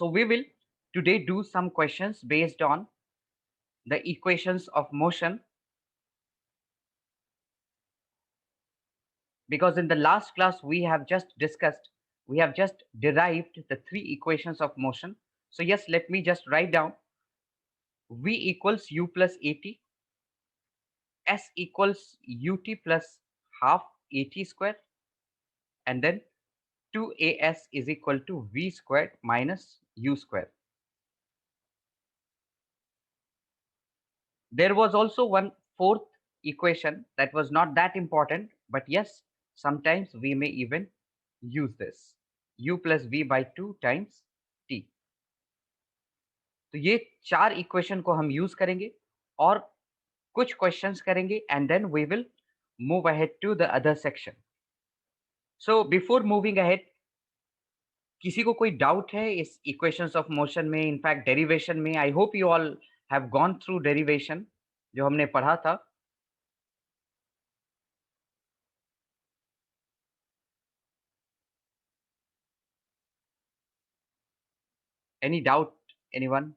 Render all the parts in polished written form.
So we will today do some questions based on the equations of motion, because in the last class we have just discussed, we have just derived the three equations of motion. So yes, let me just write down: V equals U plus AT, S equals UT plus half AT square, and then 2AS is equal to V squared minus U squared. There was also one fourth equation that was not that important, but yes, sometimes we may even use this: U plus V by 2 times T. तो ये चार equation को हम use करेंगे और कुछ questions करेंगे, and then we will move ahead to the other section. So before moving ahead, किसी को कोई डाउट है इस इक्वेशंस ऑफ मोशन में, इनफैक्ट डेरिवेशन में? I hope you all have gone through derivation जो हमने पढ़ा था. Any doubt, anyone?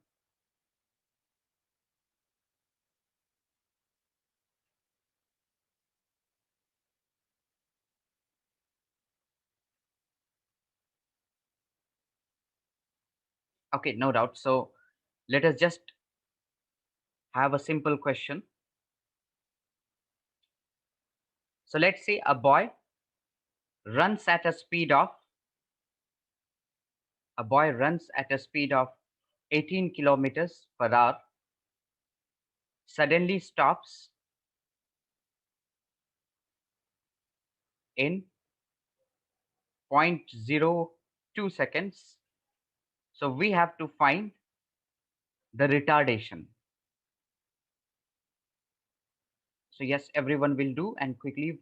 Okay, no doubt. So let us just have a simple question. So let's say a boy runs at a speed of 18 kilometers per hour, suddenly stops in 0.02 seconds. So we have to find the retardation. So yes, everyone will do, and quickly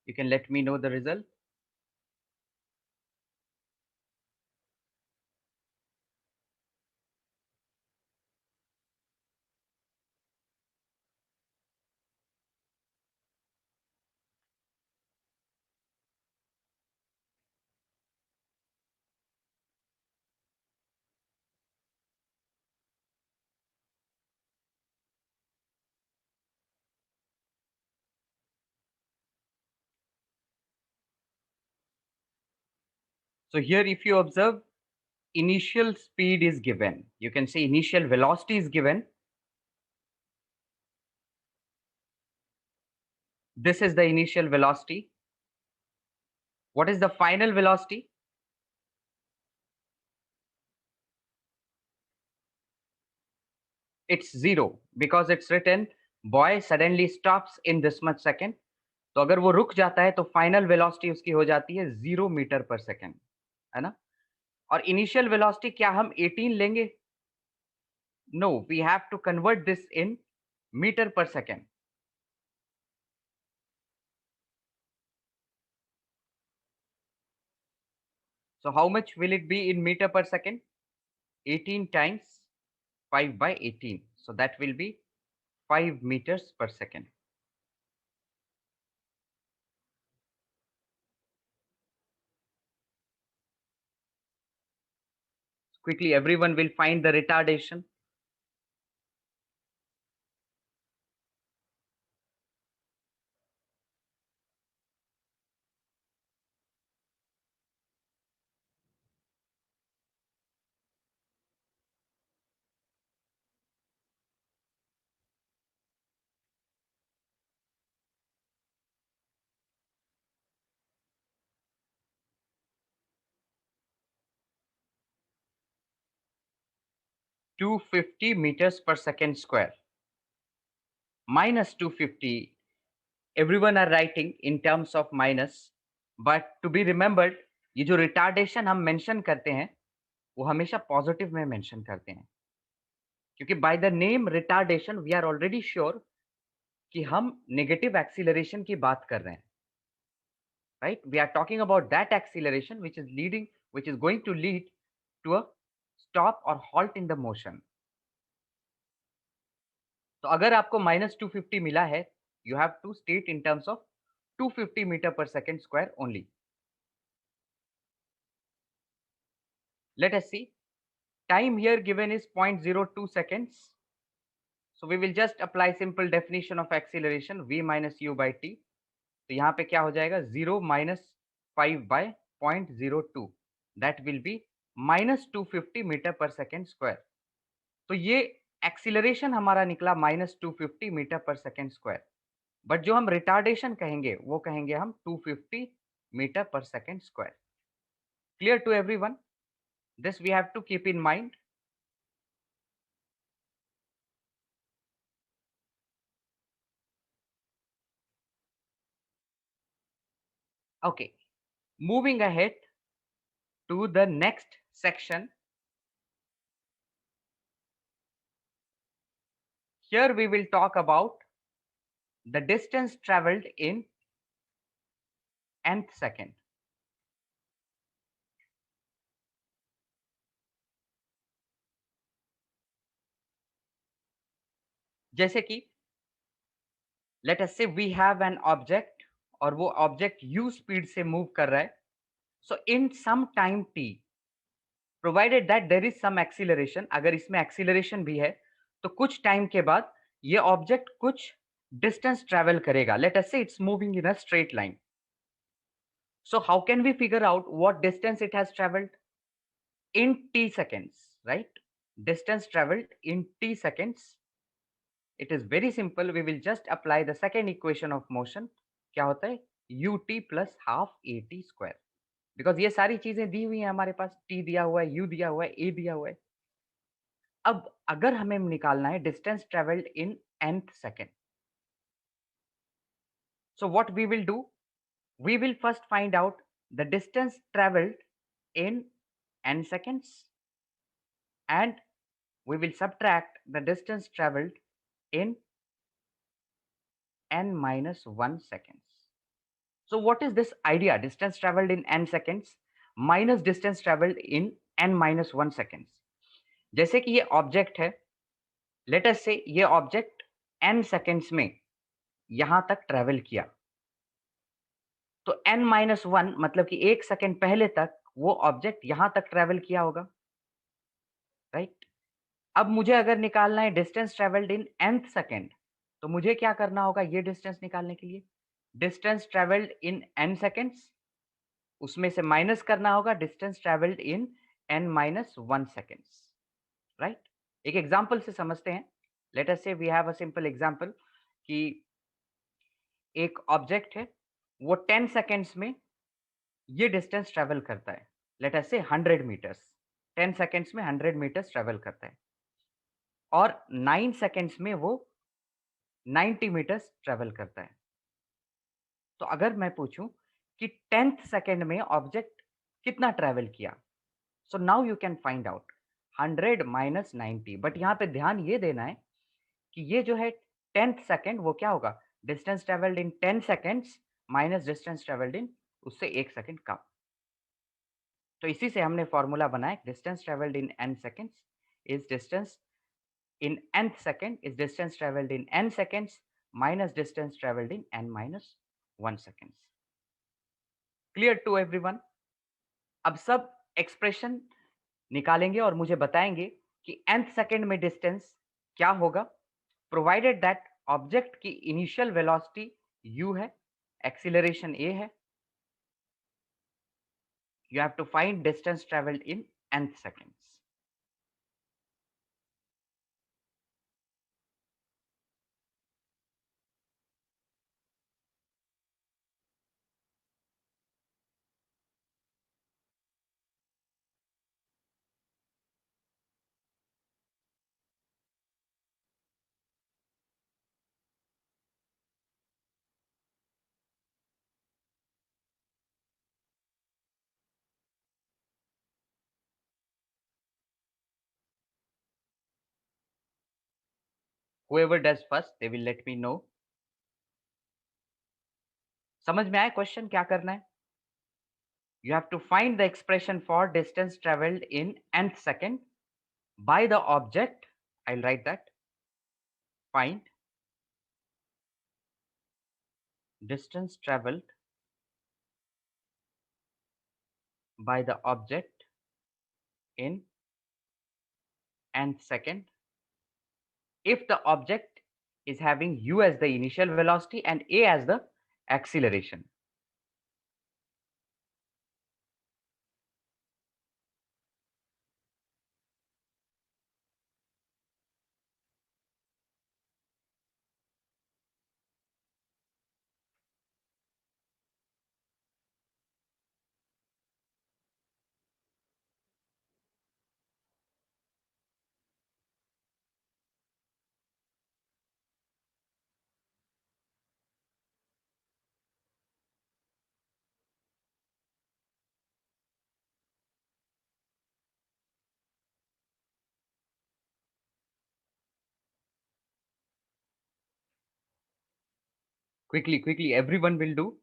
you can let me know the result. So here, if you observe, initial speed is given. You can say initial velocity is given. This is the initial velocity. What is the final velocity? It's 0, because it's written boy suddenly stops in this much second. तो अगर वो रुक जाता है तो final velocity उसकी हो जाती है 0 मीटर पर सेकेंड, है ना? और इनिशियल वेलोसिटी क्या हम 18 लेंगे? No, we have to convert this in metre per second. So how much will it be in meter per second? 18 times 5 by 18. So that will be 5 meters per second. Quickly, everyone will find the retardation. -250 meters per second square. -250. Everyone are writing in terms of minus, but to be remembered, ये जो retardation हम mention करते हैं वो हमेशा positive में mention करते हैं, क्योंकि by the name retardation we are already sure कि हम नेगेटिव एक्सीलरेशन की बात कर रहे हैं, right? We are talking about that acceleration which is going to lead to a stop or halt in the motion. तो अगर आपको -250 मिला है, you have to state in terms of 250 meter per second square only. Let us see. Time here given is 0.02 seconds. So we will just apply simple definition of acceleration v minus u by t. तो यहाँ पे क्या हो जाएगा 0 minus 5 by 0.02, that will be minus 250 meter per second square. तो ये acceleration हमारा निकला minus 250 meter per second square. But जो हम रिटार्डेशन कहेंगे वो कहेंगे हम 250 meter per second square. Clear to everyone? This we have to keep in mind. Okay, moving ahead to the next section. Here we will talk about the distance traveled in nth second. जैसे कि late us say we have an object और वो object u speed से move कर रहा है. So in some time t, provided that there is some acceleration, अगर इसमें एक्सीलरेशन भी है तो कुछ टाइम के बाद ये ऑब्जेक्ट कुछ डिस्टेंस ट्रेवल करेगा. Let us say it's moving in a straight line. So how can we figure out what distance it has travelled in t seconds, right? Distance traveled in t seconds. It is very simple. We will just apply the second equation of motion. क्या होता है ut plus half at square. Because ये सारी चीजें दी हुई हैं हमारे पास. t दिया हुआ है, u दिया हुआ है, a दिया हुआ है. अब अगर हमें निकालना है distance travelled in nth second, so what we will do, we will first find out the distance traveled in n seconds and we will subtract the distance traveled in n minus 1 seconds. So what is this idea? Distance traveled in n seconds minus distance traveled in n minus 1 seconds. जैसे कि ये object है, let us से ये object n seconds में यहां तक travel किया, तो n माइनस 1 मतलब कि 1 सेकेंड पहले तक वो ऑब्जेक्ट यहां तक ट्रेवल किया होगा, राइट? अब मुझे अगर निकालना है डिस्टेंस ट्रेवल्ड इन nth सेकेंड, तो मुझे क्या करना होगा ये डिस्टेंस निकालने के लिए? Distance travelled in n seconds, उसमें से माइनस करना होगा distance travelled in n minus 1 seconds, right? एक एग्जांपल से समझते हैं. Let us say we have a simple example कि एक ऑब्जेक्ट है, वो 10 सेकेंड्स में ये डिस्टेंस ट्रेवल करता है. लेट अस से 100 मीटर्स. 10 सेकेंड्स में 100 मीटर्स ट्रेवल करता है और 9 सेकेंड्स में वो 90 मीटर्स ट्रेवल करता है. तो अगर मैं पूछूं कि 10th सेकेंड में ऑब्जेक्ट कितना ट्रेवल किया, so now you can find out 100 minus 90. But यहाँ पे ध्यान ये देना है कि ये जो है 10th सेकेंड वो क्या होगा? डिस्टेंस ट्रेवल्ड इन 10 सेकेंड्स माइनस डिस्टेंस ट्रेवल्ड इन उससे 1 सेकेंड कम. तो इसी से हमने फॉर्मूला बनाया distance travelled in n seconds is distance in nth second is distance traveled in n seconds minus distance traveled in n minus 1 seconds. Clear to everyone? अब सब expression निकालेंगे और मुझे बताएंगे कि nth सेकेंड में डिस्टेंस क्या होगा, प्रोवाइडेड दैट ऑब्जेक्ट की इनिशियल वेलोसिटी u है, एक्सीलरेशन a है. You have to find distance traveled in nth seconds. Whoever does first, they will let me know. समझ में आया क्वेश्चन क्या करना है? You have to find the expression for distance traveled in nth second by the object. I'll write that. Find distance traveled by the object in nth second if the object is having u as the initial velocity and a as the acceleration. Quickly, quickly, everyone will do.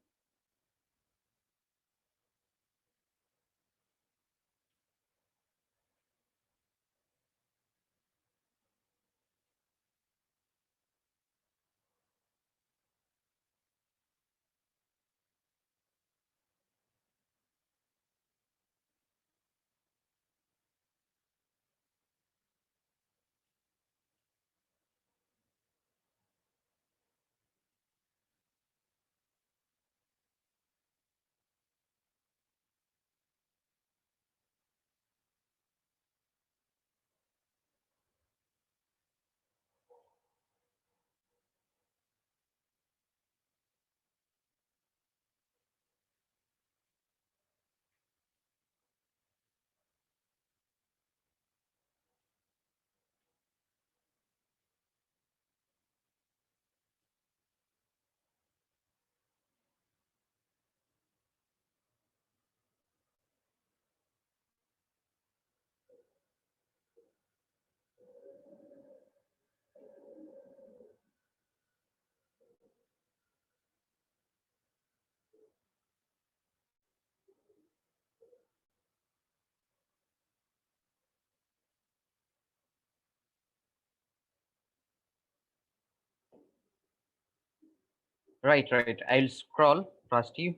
Right, right. I'll scroll past you.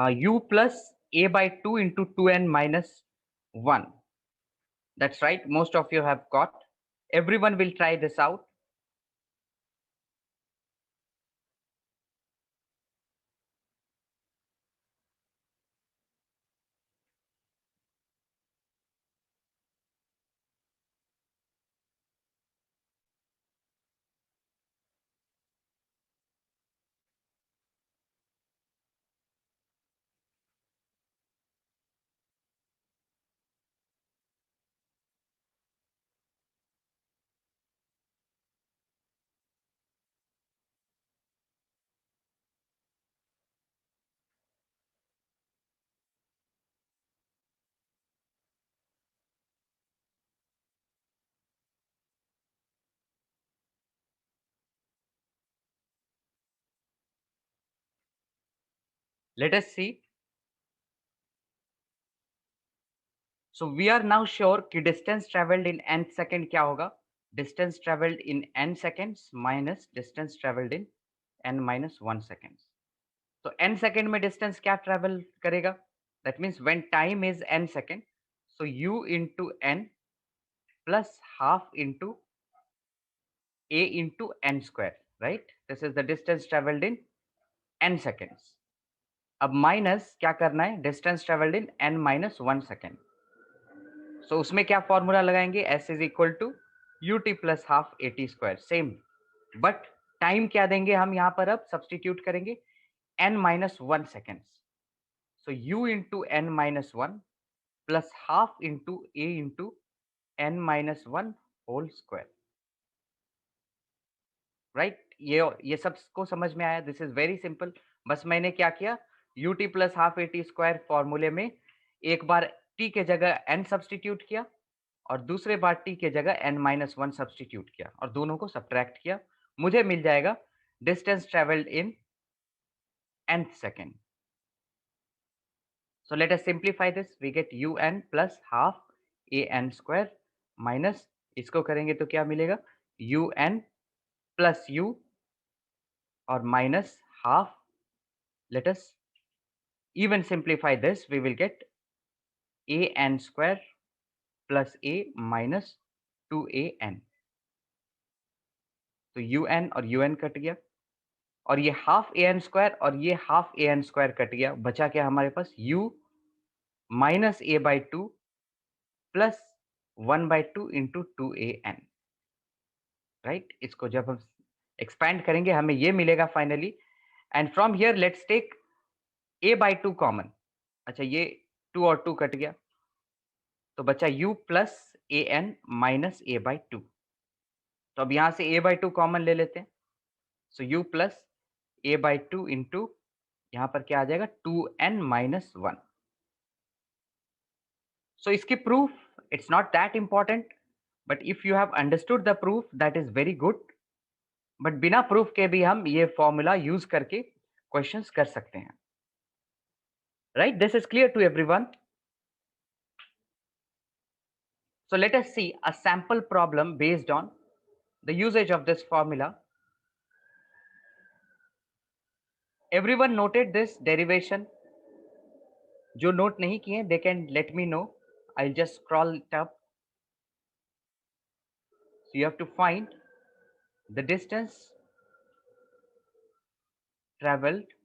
U plus a by 2 into 2n minus 1. That's right. Most of you have got. Everyone will try this out. Let us see. So we are now sure कि distance traveled in n second क्या होगा? Distance traveled in n seconds minus distance traveled in n minus 1 seconds. तो n second में distance क्या travel करेगा? That means when time is n second, so u into n plus half into a into n square, right? This is the distance traveled in n seconds. अब minus क्या करना है? Distance travelled in n minus 1 second. So उसमें क्या formula लगाएंगे? s is equal to u t plus half a t square. Same, but time क्या देंगे हम यहाँ पर? अब सब्सटीट्यूट करेंगे n minus 1 seconds. So u into n minus 1 plus half into a into n minus 1 whole square. Right? ये सबको समझ में आया? This is very simple. बस मैंने क्या किया? You t plus half a t square फॉर्मूले में एक बार टी के जगह एन सब्सटीट्यूट किया और दूसरे बार टी के जगह एन माइनस 1 सब्सटीट्यूट किया और दोनों को सब्ट्रैक्ट किया. मुझे मिल जाएगा distance travelled in nth second. So let us simplify this. We get un plus half an square minus इसको करेंगे तो क्या मिलेगा? un plus u और minus half. Let us even simplify this. We will get an square plus a minus 2an। तो un और un cut गया, और ये हाफ ए एन स्क्वायर और ये half a n square cut गया, बचा क्या हमारे पास, u minus a by two plus 1/2 into 2an। Right, इसको जब हम एक्सपैंड करेंगे हमें ये मिलेगा finally. And from here let's take a/2 common. अच्छा, ये 2 और 2 कट गया, तो बचा u plus A N minus a/2। तो अब यहां से a/2 कॉमन ले लेते हैं, सो u प्लस a/2 इंटू यहां पर क्या आ जाएगा, 2n माइनस 1। सो इसकी proof it's not that important, but if you have understood the proof that is very good. But बिना प्रूफ के भी हम ये फॉर्मूला यूज करके क्वेश्चंस कर सकते हैं। Right, this is clear to everyone. So let us see a sample problem based on the usage of this formula. Everyone noted this derivation? जो note नहीं किए, they can let me know. I'll just scroll it up. So you have to find the distance traveled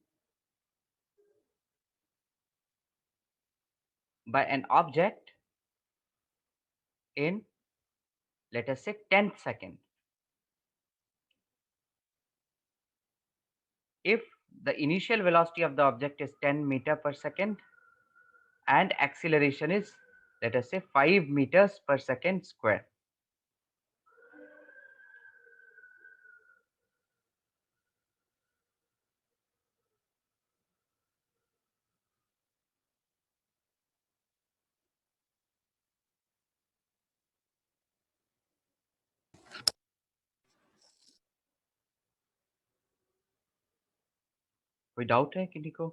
by an object in, let us say, 10th second. If the initial velocity of the object is 10 meter per second and acceleration is, let us say, 5 meters per second square. कोई doubt है किसी को?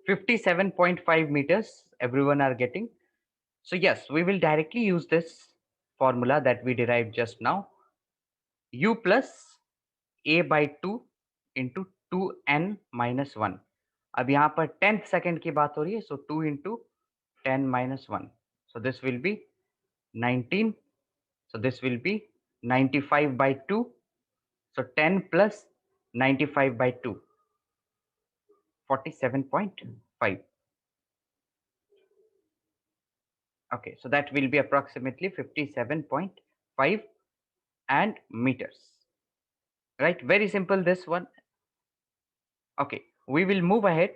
57.5 meters everyone are getting. So yes, we will directly use this formula that we derived just now, u plus a/2 into 2n minus 1। अब यहाँ पर 10th second की बात हो रही है, so 2 into 10 minus 1, so this will be 19, so this will be 95 by 2, so 10 plus 95 by 2, 47.5. Okay, so that will be approximately 57.5 and meters. Right, very simple this one. Okay, we will move ahead.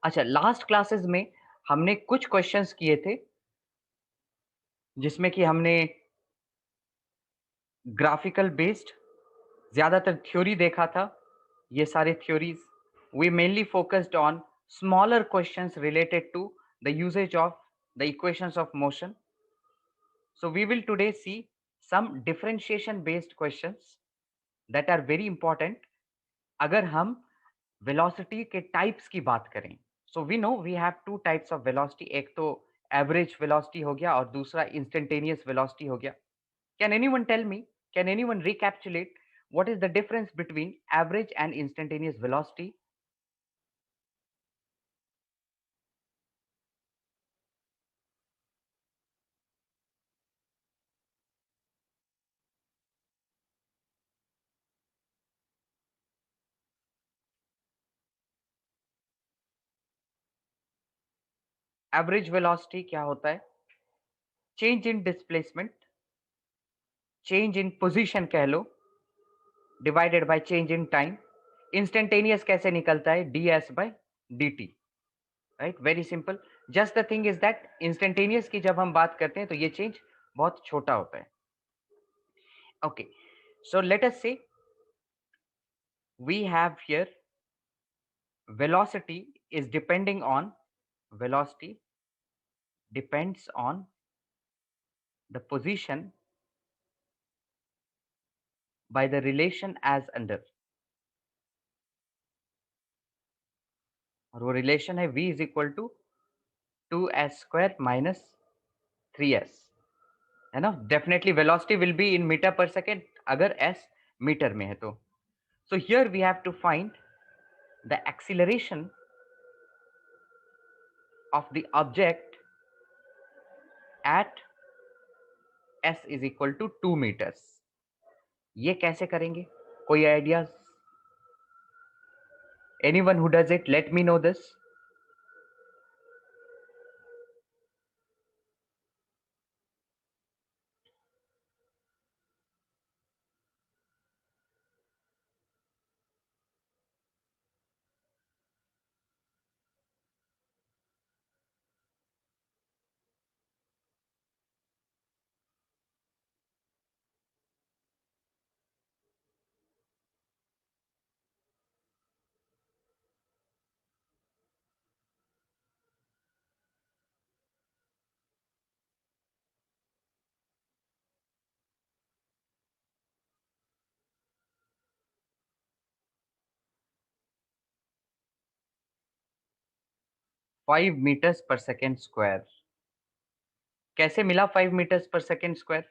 अच्छा, last classes में हमने कुछ questions किए थे जिसमें कि हमने graphical based ज्यादातर थ्योरी देखा था। ये सारे theories we mainly focused on smaller questions related to the usage of the equations of motion. So we will today see some differentiation based questions that are very important अगर हम velocity के types की बात करें। So we know we have two types of velocity, एक तो average velocity हो गया और दूसरा इंस्टेंटेनियस वेलोसिटी हो गया. Can anyone tell me, can anyone recapitulate what is the difference between average and instantaneous velocity? Average velocity क्या होता है? Change in displacement, change in position कह लो, divided by change in time. Instantaneous कैसे निकलता है? ds by dt. Right, very simple. Just the thing is that instantaneous की जब हम बात करते हैं तो ये चेंज बहुत छोटा होता है. ओके, सो लेट अस से we have here velocity is depending on, velocity depends on the position by the relation as under. और वो रिलेशन है v is equal to 2s² minus 3s. है ना? Definitely velocity will be in metre per second अगर s metre में है तो. So here we have to find the acceleration of the object at s is equal to 2 metres. ये कैसे करेंगे? कोई ideas? Anyone who does it, let me know this. 5 metres per second square. कैसे मिला 5 metres per second square?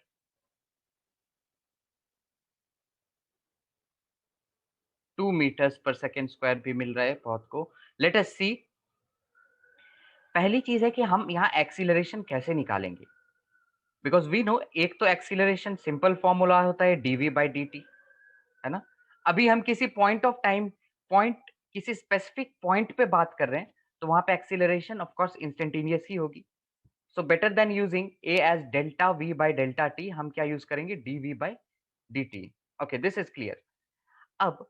2 metres per second square भी मिल रहा है बहुत को. लेट अस सी. पहली चीज है कि हम यहाँ एक्सीलरेशन कैसे निकालेंगे. बिकॉज वी नो एक तो एक्सीलरेशन सिंपल फॉर्मूला होता है dv बाई dt, है ना? अभी हम किसी पॉइंट ऑफ टाइम, पॉइंट किसी स्पेसिफिक पॉइंट पे बात कर रहे हैं तो वहां पे एक्सीलरेशन ऑफ कोर्स इंस्टेंटेनियस ही होगी. So better than using a as delta v by delta t, हम क्या यूज करेंगे? dv by dt. Okay, this is clear. अब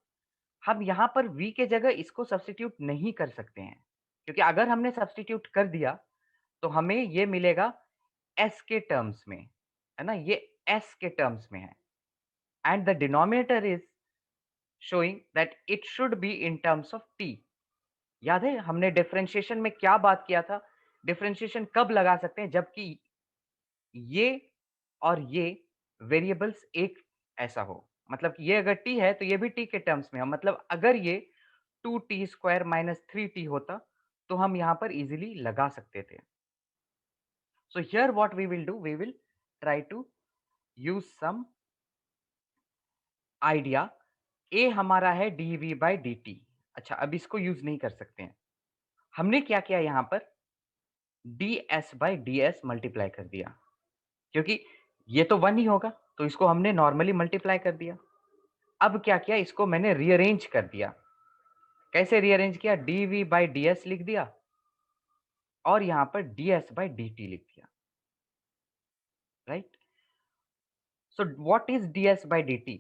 हम यहाँ पर v के जगह इसको सब्स्टिट्यूट नहीं कर सकते हैं, क्योंकि अगर हमने सब्स्टिट्यूट कर दिया तो हमें ये मिलेगा s के टर्म्स में, है ना? ये s के टर्म्स में है. And the denominator is showing that it should be in terms of t. याद है हमने डिफरेंशिएशन में क्या बात किया था? डिफरेंशिएशन कब लगा सकते हैं? जबकि ये और ये वेरिएबल्स एक ऐसा हो. मतलब कि ये अगर t है तो ये भी t के टर्म्स में हो. मतलब अगर ये 2t² माइनस 3t होता तो हम यहाँ पर इजीली लगा सकते थे. So here what we will do, we will try to use some idea. a हमारा है dv बाई dt. अच्छा, अब इसको यूज नहीं कर सकते हैं. हमने क्या किया यहाँ पर? ds बाई ds मल्टीप्लाई कर दिया, क्योंकि ये तो 1 ही होगा तो इसको हमने नॉर्मली मल्टीप्लाई कर दिया. अब क्या किया? इसको मैंने रीअरेंज कर दिया. कैसे रीअरेंज किया? dv बाई ds लिख दिया और यहाँ पर ds बाई dt लिख दिया. Right? So what is ds by dt?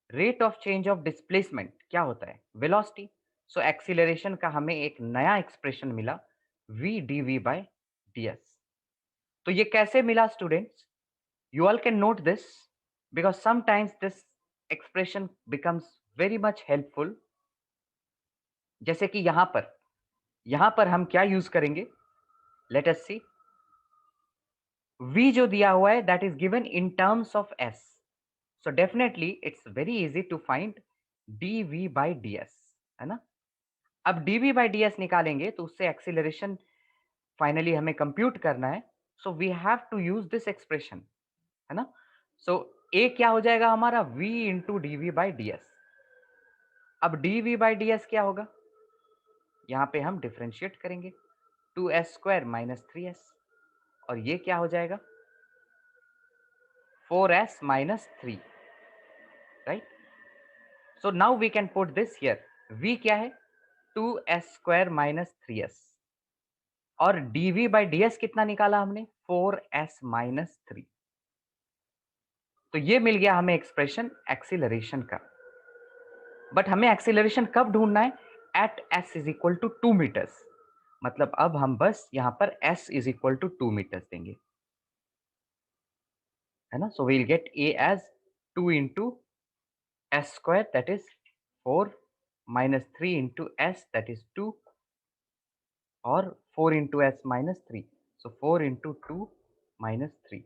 Rate of change of displacement क्या होता है? वेलोसिटी. सो एक्सीलरेशन का हमें एक नया एक्सप्रेशन मिला, v dv बाई ds. तो ये कैसे मिला students? You all can note this because sometimes this expression becomes very much helpful. जैसे कि यहां पर हम क्या यूज करेंगे? Let us see. v जो दिया हुआ है that is given in terms of s. So definitely it's very easy to find dv by ds, है ना? अब dv by ds निकालेंगे तो उससे एक्सीलरेशन फाइनली हमें कंप्यूट करना है, so we have to use this expression, है ना? सो ए क्या हो जाएगा हमारा, v into d v by d s. अब d v by d s क्या होगा, यहाँ पे हम डिफ्रेंशिएट करेंगे, 2s स्क्वायर माइनस 3s, और ये क्या हो जाएगा, 4s minus 3, right? So now we can put this here, v क्या है, 2s स्क्वायर माइनस 3s, और dv बाई ds कितना निकाला हमने, 4s माइनस 3। तो ये मिल गया हमें एक्सप्रेशन एक्सीलरेशन का। बट हमें एक्सीलरेशन कब ढूंढना है, at s is equal to 2 metres. मतलब अब हम बस यहाँ पर s is equal to 2 metres देंगे, है ना? So we'll get a as 2 into s square that is 4 minus 3 into s that is 2, और 4 into s minus 3, so 4 into 2 minus 3।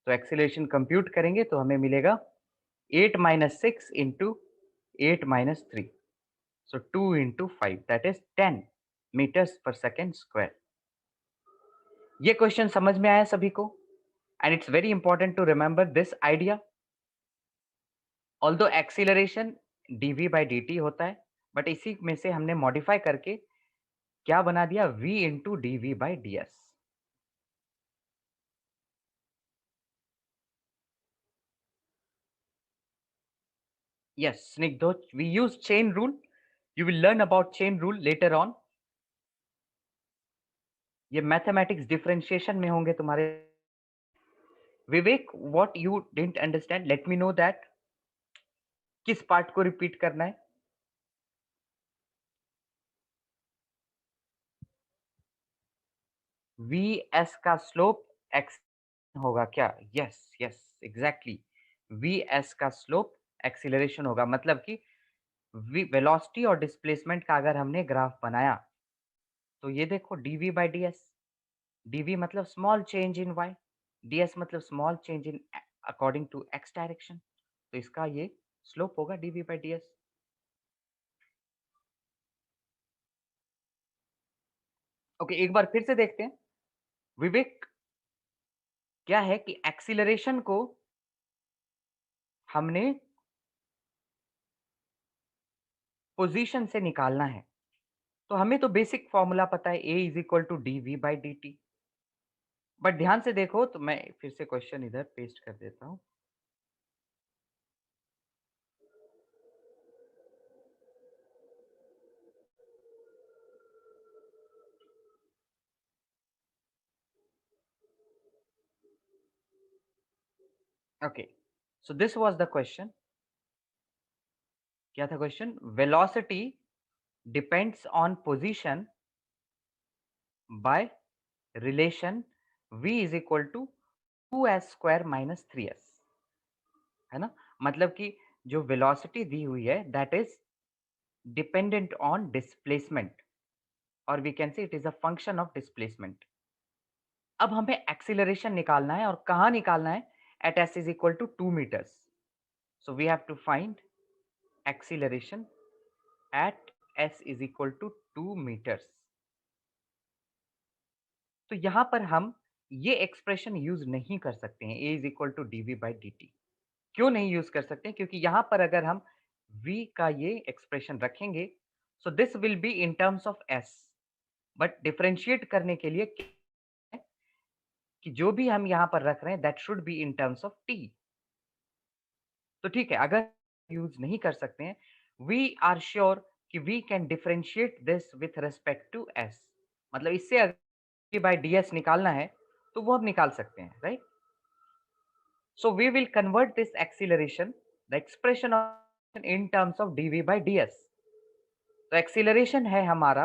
तो एक्सीलरेशन कंप्यूट करेंगे तो हमें मिलेगा 8 minus 6 into 8 minus 3, so 2 into 5 that is 10 metres per second square. ये question समझ में आया सभी को? And it's very important to remember this idea. Although acceleration dv by dt होता है, बट इसी में से हमने मॉडिफाई करके क्या बना दिया, v into d v by d s. Yes, Snigdho, we use chain rule. You will learn about chain rule later on. ये मैथमेटिक्स डिफरेंशिएशन में होंगे तुम्हारे। Vivek, what you didn't understand, let me know that. किस part को repeat करना है? V s का slope x होगा क्या? Yes yes exactly, v s का स्लोप एक्सीलरेशन होगा। मतलब कि वेलोसिटी और डिस्प्लेसमेंट का अगर हमने ग्राफ बनाया तो ये देखो dv by d s, dv मतलब small change in y, ds मतलब small change in according to x direction, तो इसका ये स्लोप होगा dv बाई ds। ओके, एक बार फिर से देखते हैं। विवेक, क्या है कि एक्सीलरेशन को हमने पोजीशन से निकालना है, तो हमें तो बेसिक फॉर्मूला पता है, a is equal to d v by d t. But ध्यान से देखो, तो मैं फिर से क्वेश्चन इधर पेस्ट कर देता हूं। Okay, so this was the question. क्या था question? Velocity depends on position by relation v is equal to 2s square minus 3s, है ना? मतलब कि जो वेलोसिटी दी हुई है that is dependent on displacement, और we can say it is a function of displacement. अब हमें एक्सीलरेशन निकालना है, और कहाँ निकालना है? At s is equal to 2 metres. So we have to find acceleration at s is equal to 2 metres. तो यहां पर हम ये एक्सप्रेशन यूज नहीं कर सकते हैं, a is equal to d v by d t. क्यों नहीं यूज कर सकते? क्योंकि यहां पर अगर हम v का ये एक्सप्रेशन रखेंगे, so this will be in terms of s, but differentiate करने के लिए क्या है कि जो भी हम यहां पर रख रहे हैं that should be in terms of t। तो ठीक है, अगर यूज नहीं कर सकते हैं, वी आर श्योर कि we can differentiate this with respect to s। मतलब इससे अगर बाई डी एस निकालना है तो वो हम निकाल सकते हैं, right? So we will convert this acceleration, the expression of in terms of dv by ds। तो एक्सीलरेशन है हमारा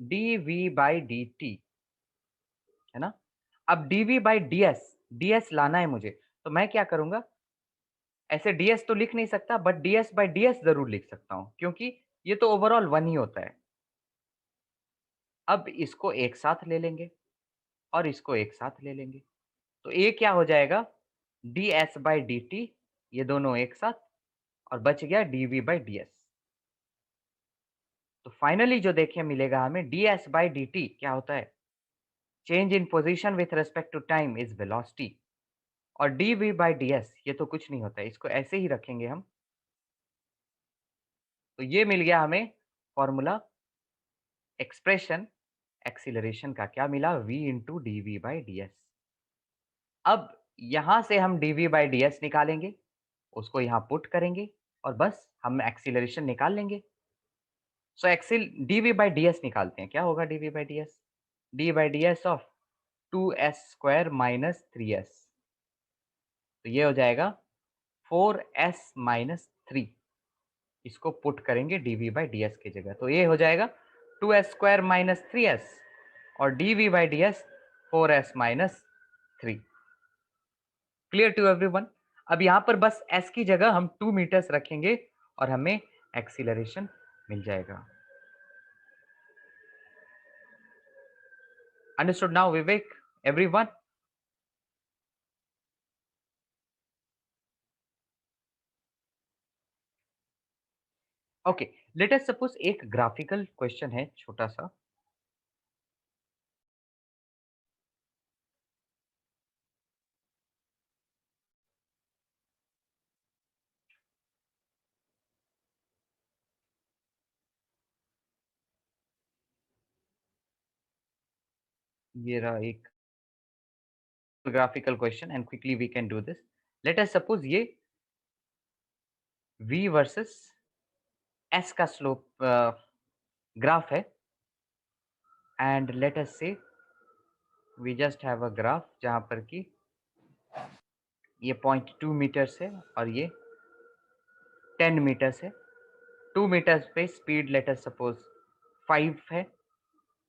dv by dt, है ना? अब dv by ds, ds लाना है मुझे, तो मैं क्या करूंगा, ऐसे ds तो लिख नहीं सकता, बट ds by ds जरूर लिख सकता हूं, क्योंकि ये तो ओवरऑल वन ही होता है। अब इसको एक साथ ले लेंगे और इसको एक साथ ले लेंगे, तो ये क्या हो जाएगा, ds by dt, ये दोनों एक साथ, और बच गया dv by ds। तो फाइनली जो देखिए मिलेगा हमें ds बाई डी टी क्या होता है, change in position with respect to time is velocity. और dv बाई ds ये तो कुछ नहीं होता है, इसको ऐसे ही रखेंगे हम। तो ये मिल गया हमें फॉर्मूला, एक्सप्रेशन एक्सीलरेशन का। क्या मिला? v into d v by d s. अब यहां से हम dv बाई डी एस निकालेंगे, उसको यहाँ पुट करेंगे और बस हम एक्सीलरेशन निकाल लेंगे। So accel dv by d s निकालते हैं। क्या होगा dv by d s? D by d s of 2s² minus 3s। तो ये हो जाएगा 4s माइनस 3। इसको पुट करेंगे dv बाई डी एस की जगह, तो ये हो जाएगा 2s² माइनस 3s और dv by d s 4s minus 3। Clear to everyone? अब यहां पर बस s की जगह हम 2 मीटर्स रखेंगे और हमें एक्सीलरेशन मिल जाएगा। Understood now Vivek, everyone? Okay, let us suppose एक ग्राफिकल क्वेश्चन है छोटा सा। ये रहा एक graphical question and quickly we can do this. Let us suppose ये v versus s का स्लोप ग्राफ है and let us say we just have a graph जहां पर कि ये 0.2 मीटर्स है और ये 10 मीटर्स है। 2 मीटर्स पे स्पीड लेट अस सपोज 5 है,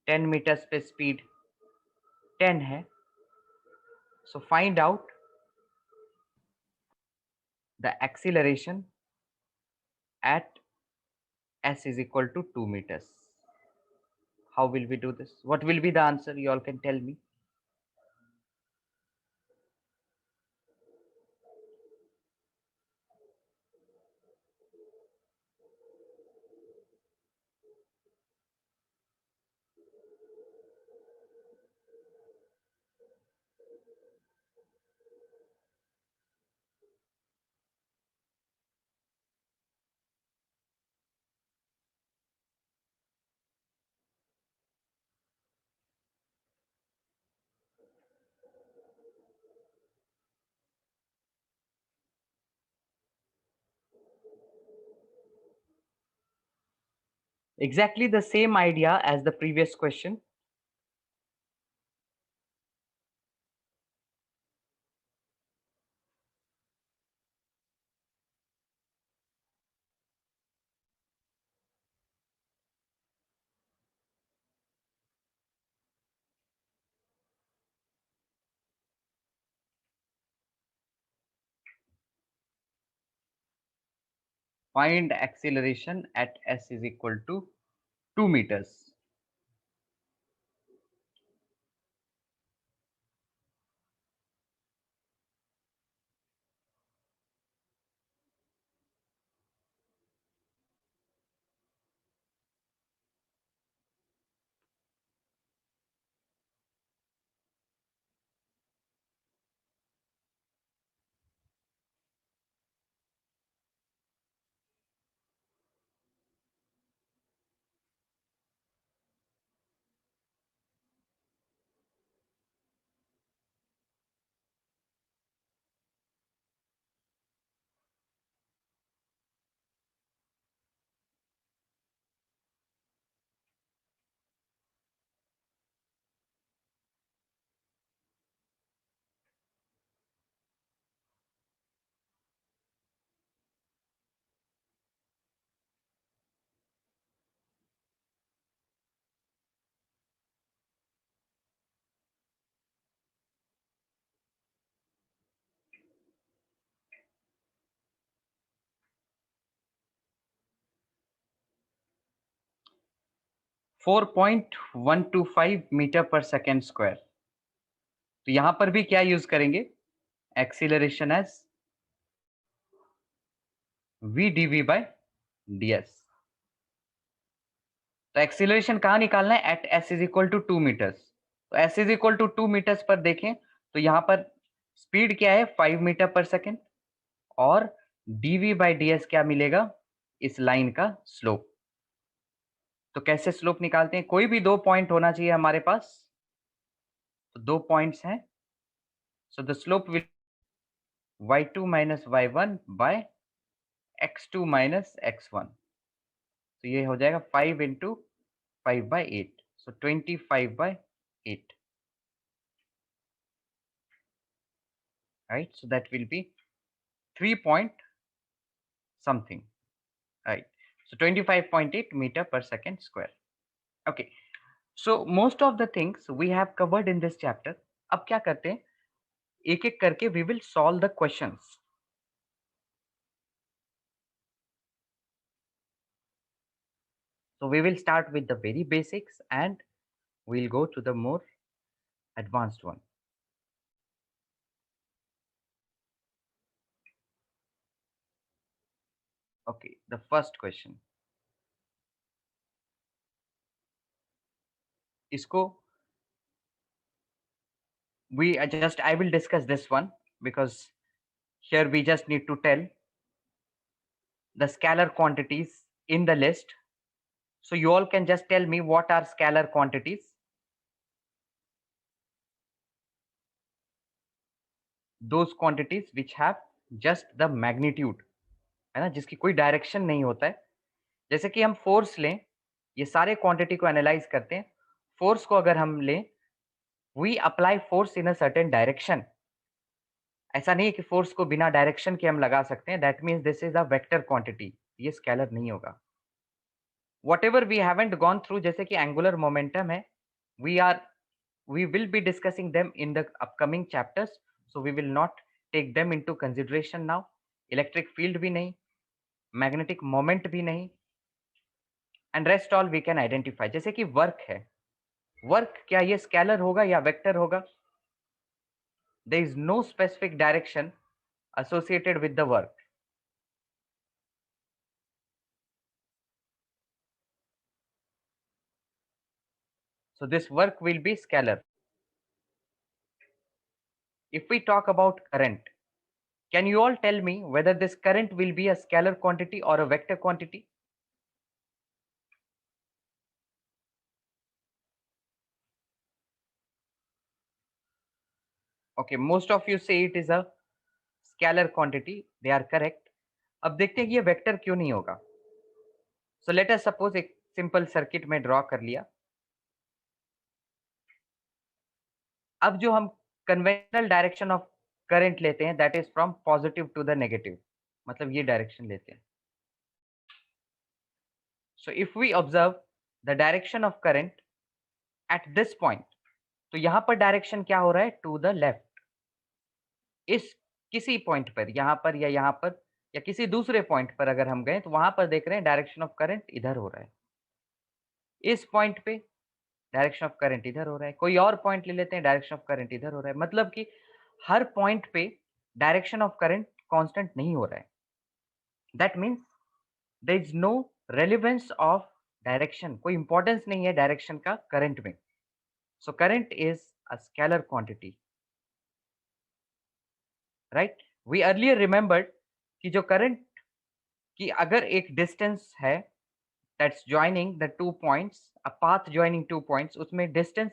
10 मीटर्स पे स्पीड 10 है। So find out the acceleration at s is equal to 2 meters. How will we do this? What will be the answer? You all can tell me. Exactly the same idea as the previous question. Find acceleration at s is equal to 2 meters. Four 4.125 metre per second square. तो यहां पर भी क्या use करेंगे? Acceleration as v dv by ds। तो acceleration कहां निकालना है? At s is equal to 2 metres. तो s is equal to 2 metres पर देखें तो यहाँ पर स्पीड क्या है 5 मीटर पर सेकेंड और dv बाई ds क्या मिलेगा इस लाइन का स्लोप। तो कैसे स्लोप निकालते हैं, कोई भी दो पॉइंट होना चाहिए हमारे पास, तो दो पॉइंट्स हैं, so the slope will y2 minus y1 by x2 minus x1। तो ये हो जाएगा 5 into 5/8, so 25/8, right? So that will be 3 point something, right? So 25.8 meter per second square. Okay, so most of the things we have covered in this chapter. अब क्या करते हैं, एक एक करके we will solve the questions. So we will start with the very basics and we'll go to the more advanced one. Okay, the first question. इसको I will discuss this one because here we just need to tell the scalar quantities in the list. So you all can just tell me what are scalar quantities. Those quantities which have just the magnitude, है ना, जिसकी कोई direction नहीं होता है। जैसे कि हम फोर्स लें, ये सारे क्वांटिटी को एनालाइज करते हैं। फोर्स को अगर हम लें, we apply force in a certain direction. ऐसा नहीं है कि फोर्स को बिना डायरेक्शन के हम लगा सकते हैं, that means this is a vector quantity, ये स्केलर नहीं होगा। whatever we haven't gone through, जैसे कि एंगुलर मोमेंटम है, we will be discussing them in the upcoming chapters, so we will not take them into consideration now. Electric field भी नहीं, magnetic moment भी नहीं, and rest all we can identify. जैसे कि work है, work क्या ये स्केलर होगा या वेक्टर होगा? There is no specific direction associated with the work. So this work will be scalar. If we talk about current, can you all tell me whether this current will be a scalar quantity or a vector quantity? Okay, most of you say it is a scalar quantity. They are correct. अब देखते हैं कि ये vector क्यों नहीं होगा। So let us suppose एक simple circuit में ड्रॉ कर लिया। अब जो हम कन्वेंशनल डायरेक्शन ऑफ करंट लेते हैं, that is from positive to the negative, मतलब ये डायरेक्शन लेते हैं। So if we observe the direction of current at this point, तो यहां पर डायरेक्शन क्या हो रहा है, टू द लेफ्ट। इस किसी पॉइंट पर, यहां पर या किसी दूसरे पॉइंट पर अगर हम गए तो वहां पर देख रहे हैं डायरेक्शन ऑफ करंट इधर हो रहा है। इस पॉइंट पे डायरेक्शन ऑफ करंट इधर हो रहा है, कोई और पॉइंट ले लेते हैं, डायरेक्शन ऑफ करंट इधर हो रहा है। मतलब कि हर पॉइंट पे डायरेक्शन ऑफ करंट कांस्टेंट नहीं हो रहा है। That means there is no relevance of direction, कोई इंपॉर्टेंस नहीं है डायरेक्शन का करंट में। So current is a scalar quantity, right? We earlier remembered कि जो करंट की अगर एक डिस्टेंस है that's joining the two points, a path joining two points, उसमें distance,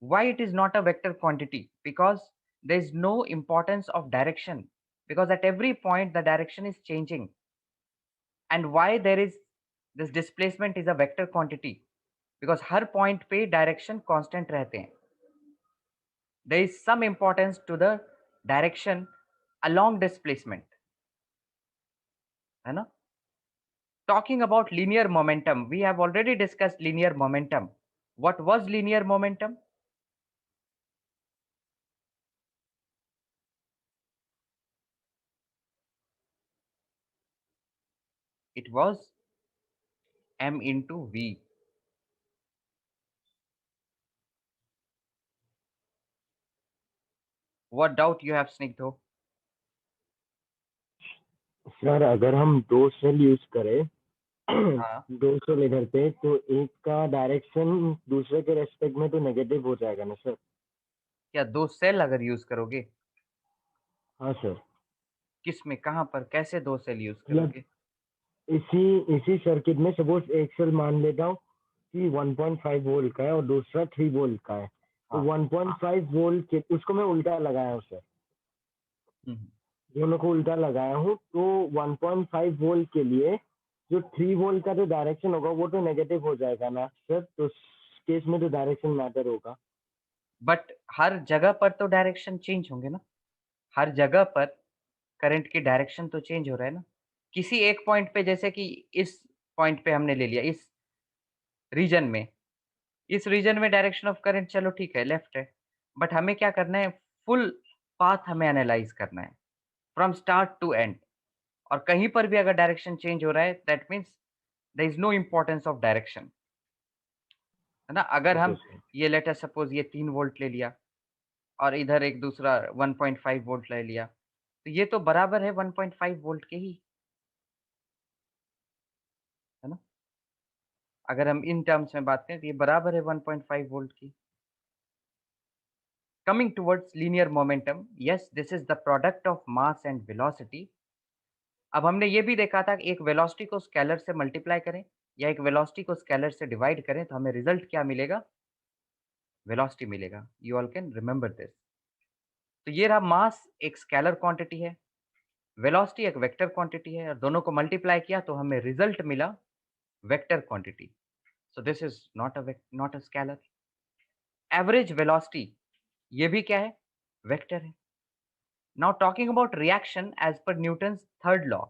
why it is not a vector quantity? Because there is no importance of direction, because at every point the direction is changing. And why there is this displacement is a vector quantity? Because her point पे direction constant रहते हैं। There is some importance to the direction along displacement, है ना? Talking about linear momentum, we have already discussed linear momentum. What was linear momentum? It was m into v. What doubt you have, Snigdho? Sir अगर हम दो cell use करें हाँ, दो cell इधर पे, तो एक का डायरेक्शन दूसरे के रेस्पेक्ट में तो नेगेटिव हो जाएगा ना सर? क्या 2 सेल अगर यूज़ करोगे? हाँ सर। किसमें, कहाँ पर, कैसे 2 सेल यूज़ मतलब करोगे? इसी इसी सर्किट में सपोज एक सेल मान लेता हूँ कि 1.5 वोल्ट का है और दूसरा 3 वोल्ट का है, तो हाँ। 1.5 वोल्ट के उसको मैं उल्टा लगाया हूँ सर, हुँ, हुँ। दोनों को उल्टा लगाया हूँ, तो 1.5 वोल्ट के लिए जो 3 वोल्ट का जो डायरेक्शन होगा वो तो नेगेटिव हो जाएगा ना सर, तो उस केस में तो डायरेक्शन मैटर होगा। बट हर जगह पर तो डायरेक्शन चेंज होंगे ना? हर जगह पर करंट की डायरेक्शन तो चेंज हो रहा है ना? किसी एक पॉइंट पे जैसे कि इस पॉइंट पे हमने ले लिया, रीजन में इस रीजन में डायरेक्शन ऑफ करंट चलो ठीक है, लेफ्ट है। बट हमें क्या करना है, फुल पाथ हमें एनालाइज़ करना है, फ्रॉम स्टार्ट टू एंड। और कहीं पर भी अगर डायरेक्शन चेंज हो रहा है, that means there is no importance of direction, है ना? अगर ओके हम सर। ये लेट अस सपोज़ ये 3 वोल्ट ले लिया और इधर एक दूसरा 1.5 वोल्ट ले लिया, तो ये तो बराबर है 1.5 वोल्ट के ही, है ना? अगर हम इन टर्म्स में बात करें तो ये बराबर है 1.5 वोल्ट की। Coming towards linear momentum, yes, this is the product of mass and velocity. अब हमने ये भी देखा था कि एक वेलोसिटी को स्केलर से मल्टीप्लाई करें या एक वेलोसिटी को स्केलर से डिवाइड करें तो हमें रिजल्ट क्या मिलेगा? वेलोसिटी मिलेगा। You all can remember this. तो ये रहा मास एक स्केलर क्वांटिटी है, वेलोसिटी एक वेक्टर क्वांटिटी है और दोनों को मल्टीप्लाई किया तो हमें रिजल्ट मिला vector quantity. So this is not a scalar. Average velocity ये भी क्या है? वेक्टर है। Now talking about reaction as per Newton's third law.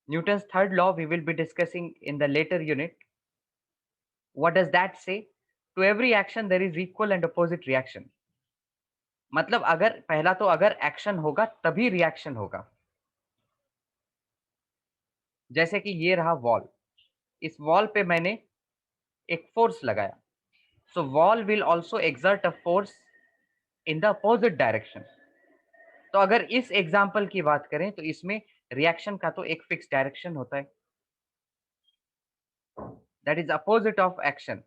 Newton's third law we will be discussing in the later unit. What does that say? To every action there is equal and opposite reaction. मतलब अगर पहला तो अगर action होगा तभी reaction होगा। जैसे कि ये रहा वॉल, इस वॉल पे मैंने एक फोर्स लगाया। So wall will also exert a force in the opposite direction. तो अगर इस एग्जांपल की बात करें तो इसमें रिएक्शन का तो एक फिक्स डायरेक्शन होता है, that is opposite of action.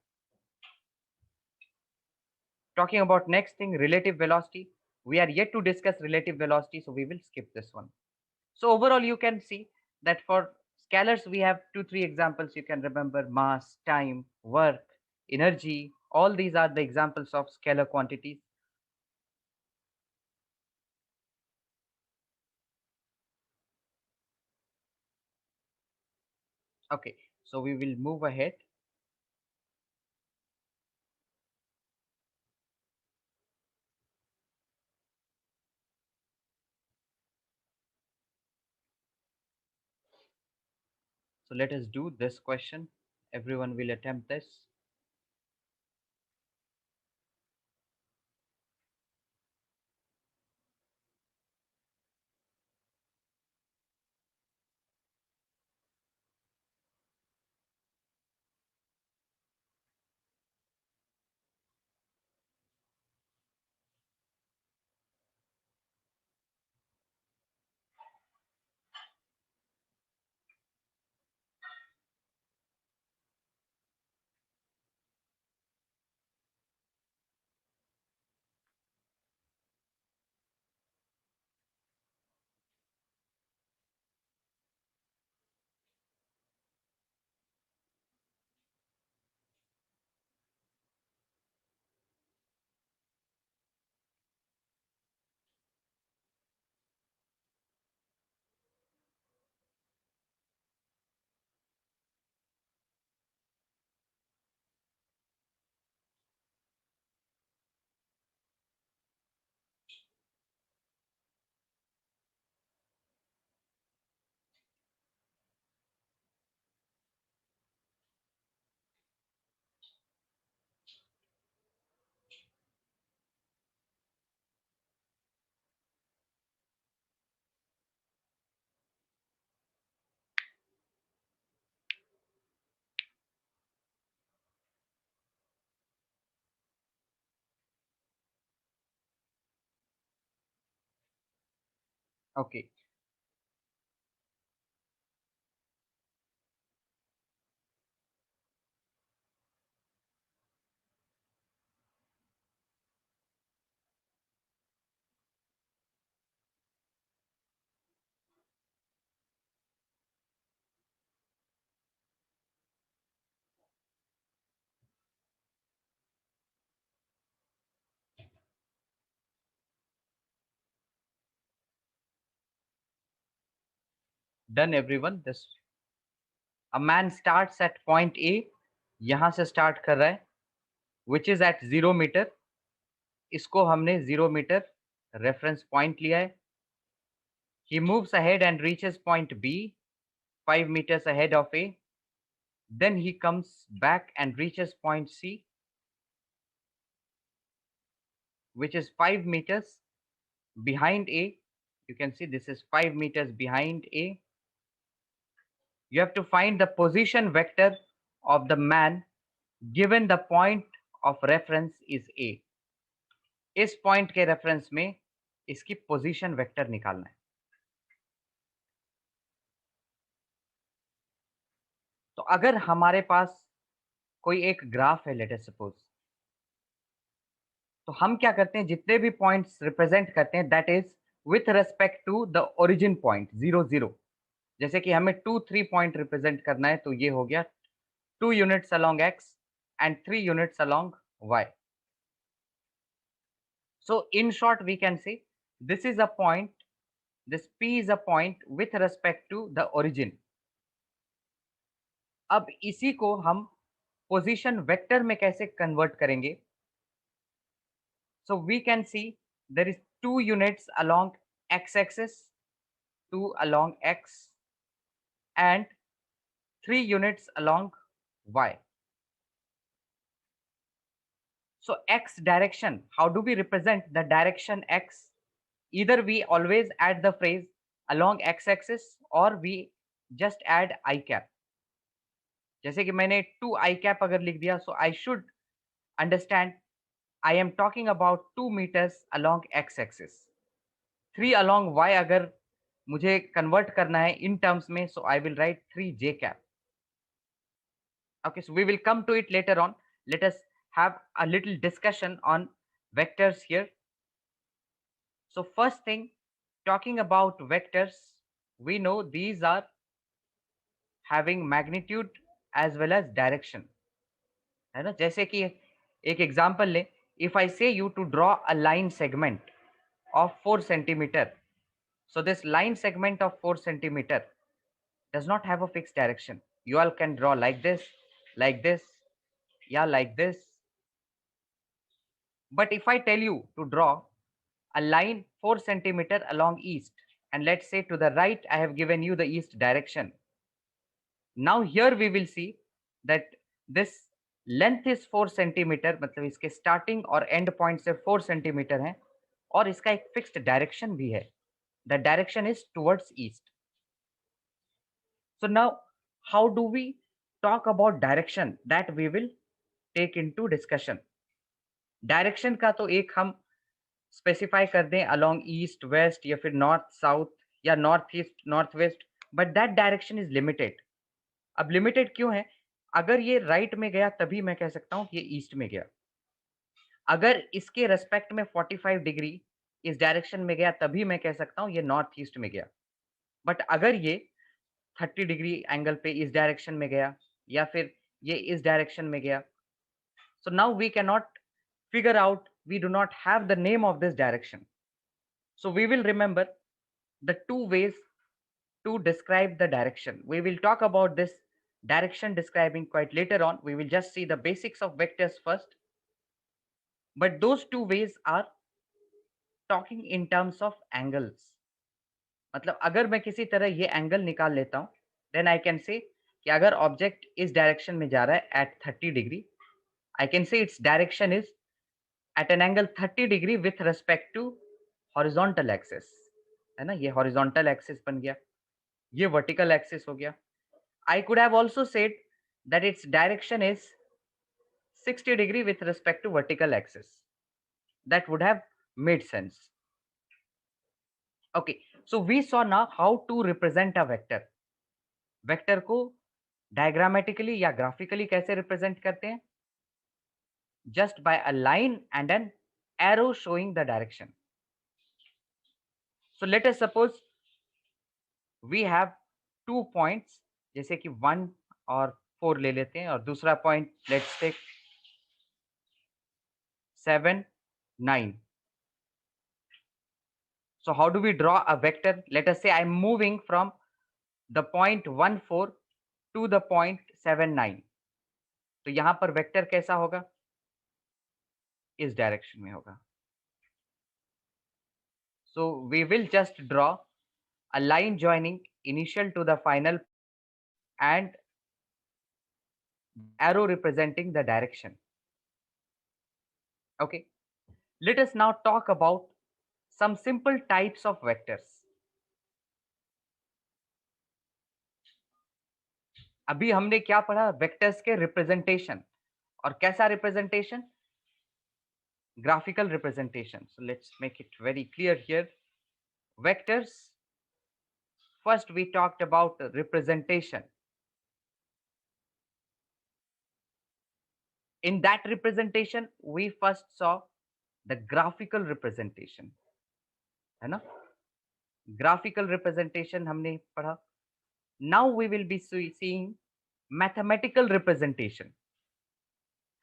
Talking about next thing, relative velocity. We are yet to discuss relative velocity, so we will skip this one. So overall, you can see that for scalars, we have two, three examples. You can remember mass, time, work, energy. All these are the examples of scalar quantities. Okay, so we will move ahead. So let us do this question. Everyone will attempt this. Okay, Done everyone. This a man starts at point A, यहाँ से start कर रहा है, which is at 0 meter. इसको हमने 0 meter reference point लिया है. He moves ahead and reaches point B, 5 meters ahead of A. Then he comes back and reaches point C, which is 5 meters behind A. You can see this is 5 meters behind A. You have to find the position vector of the man given the point of reference is A. इस point के reference में इसकी position vector निकालना है. तो अगर हमारे पास कोई एक ग्राफ है, लेट अस सपोज, तो हम क्या करते हैं, जितने भी पॉइंट्स रिप्रेजेंट करते हैं that is with respect to the origin point 0 0. जैसे कि हमें 2 3 पॉइंट रिप्रेजेंट करना है, तो ये हो गया 2 units along x and 3 units along y. So in short we can say this is a point, this P is a point with respect to the origin. अब इसी को हम पोजीशन वेक्टर में कैसे कन्वर्ट करेंगे? So we can see there is 2 units along x-axis, 2 along x and 3 units along y. So x direction, how do we represent the direction x? Either we always add the phrase along x-axis or we just add I cap. जैसे कि मैंने 2 I cap अगर लिख दिया, so I should understand I am talking about 2 meters along x-axis. 3 along y अगर मुझे convert करना है इन टर्म्स में, so I will write 3 j cap. Okay, so we will come to it later on. Let us have a little discussion on vectors here. So first thing, talking about vectors, we know these are having magnitude as well as direction, है ना? जैसे कि एक example ले, if I say you to draw a line segment of 4 centimeter, so this line segment of 4 centimeter does not have a fixed direction. You all can draw like this, yeah, like this. But if I tell you to draw a line 4 centimeter along east, and let's say to the right I have given you the east direction. Now here we will see that this length is 4 centimeter, मतलब इसके starting और end point से 4 centimeter है, और इसका एक fixed direction भी है. The direction is towards east. So now how do we talk about direction? That we will take into discussion. Direction का तो एक हम स्पेसिफाई कर दें अलोंग ईस्ट वेस्ट या फिर नॉर्थ साउथ या north east north west, but that direction is limited. अब लिमिटेड क्यों है? अगर ये राइट में गया तभी मैं कह सकता हूं ये ईस्ट में गया. अगर इसके रेस्पेक्ट में 45 डिग्री इस डायरेक्शन में गया तभी मैं कह सकता हूं ये नॉर्थ ईस्ट में गया. बट अगर ये 30 डिग्री एंगल पे इस डायरेक्शन में गया या फिर ये इस डायरेक्शन में गया, so now we cannot figure out, we do not have the name of this direction. So we will remember the two ways to describe the direction. We will talk about this direction describing quite later on. We will just see the basics of vectors first. But those two ways are talking in terms of angles. मतलब अगर मैं किसी तरह ये angle निकाल लेता हूँ, then I can say कि अगर ऑब्जेक्ट इस डायरेक्शन में जा रहा है at 30 degree, I can say its direction is at an angle 30 degree with respect to horizontal axis, है ना? ये horizontal axis बन गया, ये vertical axis हो गया. I could have also said that its direction is 60 degree with respect to vertical axis. That would have made sense. Okay, so we saw now how to represent a vector. Vector को diagrammatically या graphically कैसे represent करते हैं? Just by a line and an arrow showing the direction. So let us suppose we have 2 points, जैसे कि 1 और 4 ले लेते हैं, और दूसरा point let's take 7 9. So how do we draw a vector? Let us say I'm moving from the point 14 to the point 79, तो यहां पर वेक्टर कैसा होगा, इस डायरेक्शन में होगा. So we will just draw a line joining initial to the final and arrow representing the direction. Okay, let us now talk about some simple types of vectors. अभी हमने क्या पढ़ा, वेक्टर्स के रिप्रेजेंटेशन, और कैसा representation, graphical representation. So let's make it very clear here. Vectors, first we talked about representation. In that representation we first saw the graphical representation, है ना, graphical representation हमने पढ़ा. Now we will be seeing mathematical representation,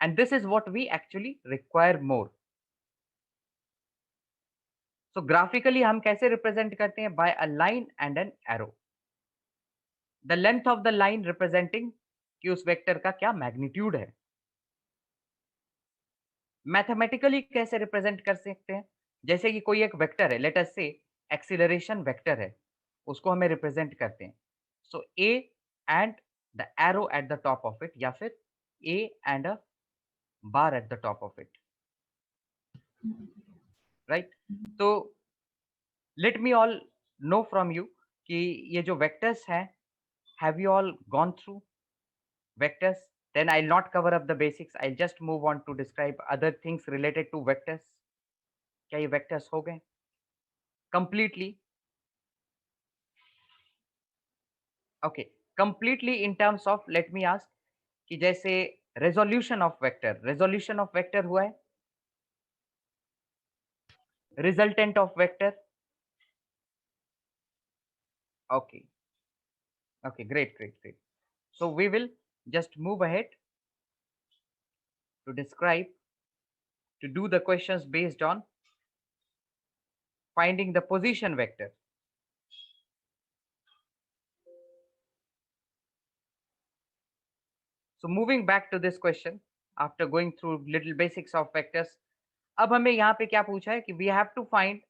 and this is what we actually require more. So graphically हम कैसे represent करते हैं, by a line and an arrow. The length of the line representing कि उस vector का क्या magnitude है. Mathematically कैसे रिप्रेजेंट कर सकते हैं, जैसे कि कोई एक वेक्टर है, लेट अस से एक्सीलरेशन वेक्टर है, उसको हमें रिप्रेजेंट करते हैं. So a and the arrow at the top of it, या फिर a and a bar at the top of it, right. तो let me all know from you कि ये जो वेक्टर्स हैं, have you all gone through vectors? Then I'll not cover up the basics, I'll just move on to describe other things related to vectors. क्या ये vectors हो गए completely? Okay, completely in terms of, let me ask कि जैसे resolution of vector हुआ है, resultant of vector. Okay, okay, great. So we will just move ahead to describe, to do the questions based on finding the position vector. So moving back to this question, after going through little basics of vectors, अब हमें यहाँ पे क्या पूछा है कि we have to find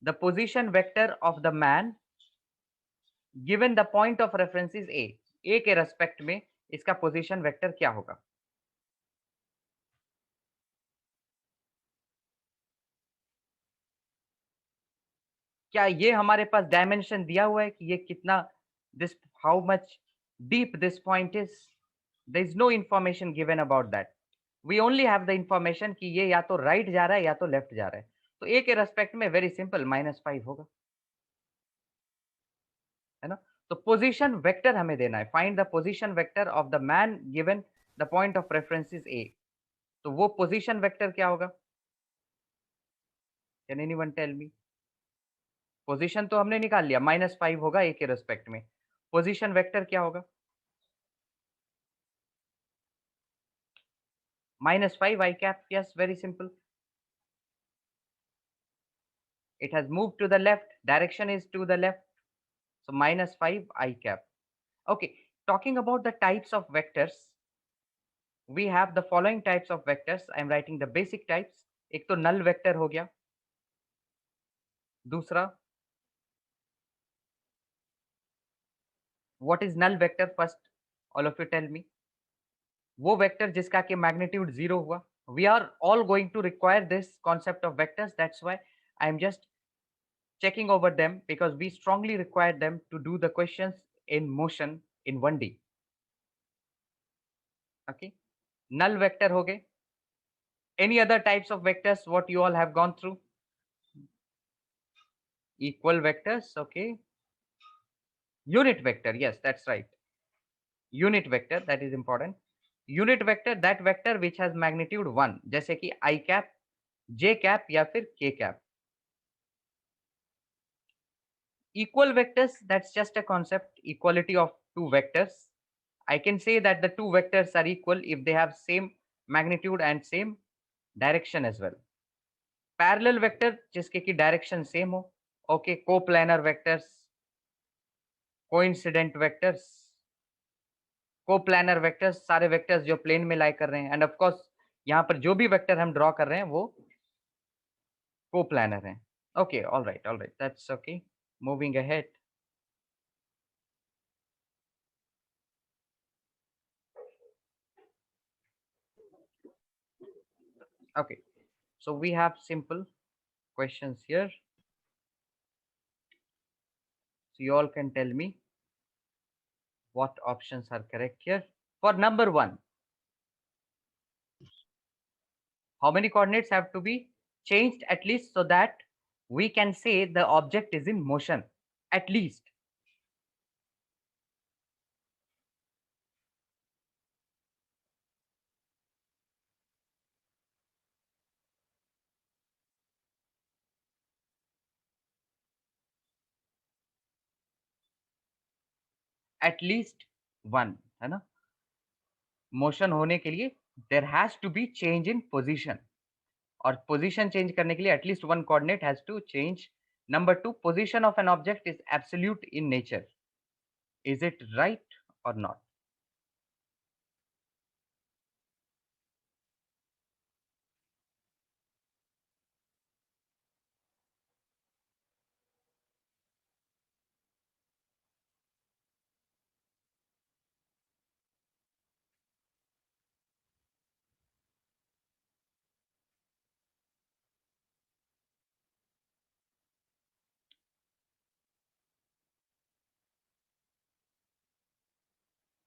the position vector of the man given the point of reference is A. A के respect में इसका पोजीशन वेक्टर क्या होगा. क्या ये हमारे पास डायमेंशन दिया हुआ है कि ये कितना, this how much deep this point is, there is no information given about that. We only have the information कि ये या तो राइट जा रहा है या तो लेफ्ट जा रहा है. तो ए के रेस्पेक्ट में वेरी सिंपल -5 होगा, है ना. तो पोजीशन वेक्टर हमें देना है, find the position vector of the man given the point of reference is a. तो वो पोजीशन वेक्टर क्या होगा, can anyone tell me. Position तो हमने निकाल लिया, -5 होगा ए के रेस्पेक्ट में. पोजीशन वेक्टर क्या होगा, -5 I cap. Yes, very simple. It has moved to the left. Direction is to the left. So -5 I cap. Okay. Talking about the types of vectors, we have the following types of vectors. I am writing the basic types. एक तो null vector हो गया. दूसरा, what is null vector? First, all of you tell me. वो vector जिसका कि magnitude 0 हुआ. We are all going to require this concept of vectors. That's why I am just checking over them, because we strongly require them to do the questions in motion in 1D. Okay, null vector हो गए. Any other types of vectors what you all have gone through? Equal vectors, okay. Unit vector, yes, that's right. Unit vector, that is important. Unit vector, that vector which has magnitude 1, जैसे कि I cap, J cap या फिर K cap. Equal vectors, that's just a concept, equality of two vectors. I can say that the two vectors are equal if they have same magnitude and same direction as well. Parallel vector जिसके की direction same हो. Okay, coplanar vectors. Coincident vectors, coplanar vectors, सारे vectors जो plane में लाई कर रहे हैं, end of course यहाँ पर जो भी वेक्टर हम ड्रॉ कर रहे हैं वो कोप्लानर हैं. Okay, all right, that's okay. Moving ahead. Okay, so we have simple questions here. So you all can tell me what options are correct here. For number one, how many coordinates have to be changed at least so that we can say the object is in motion? At least. At least one, है ना? Motion होने के लिए there has to be change in position. और position change करने के लिए at least one coordinate has to change. Number two, position of an object is absolute in nature. Is it right और not?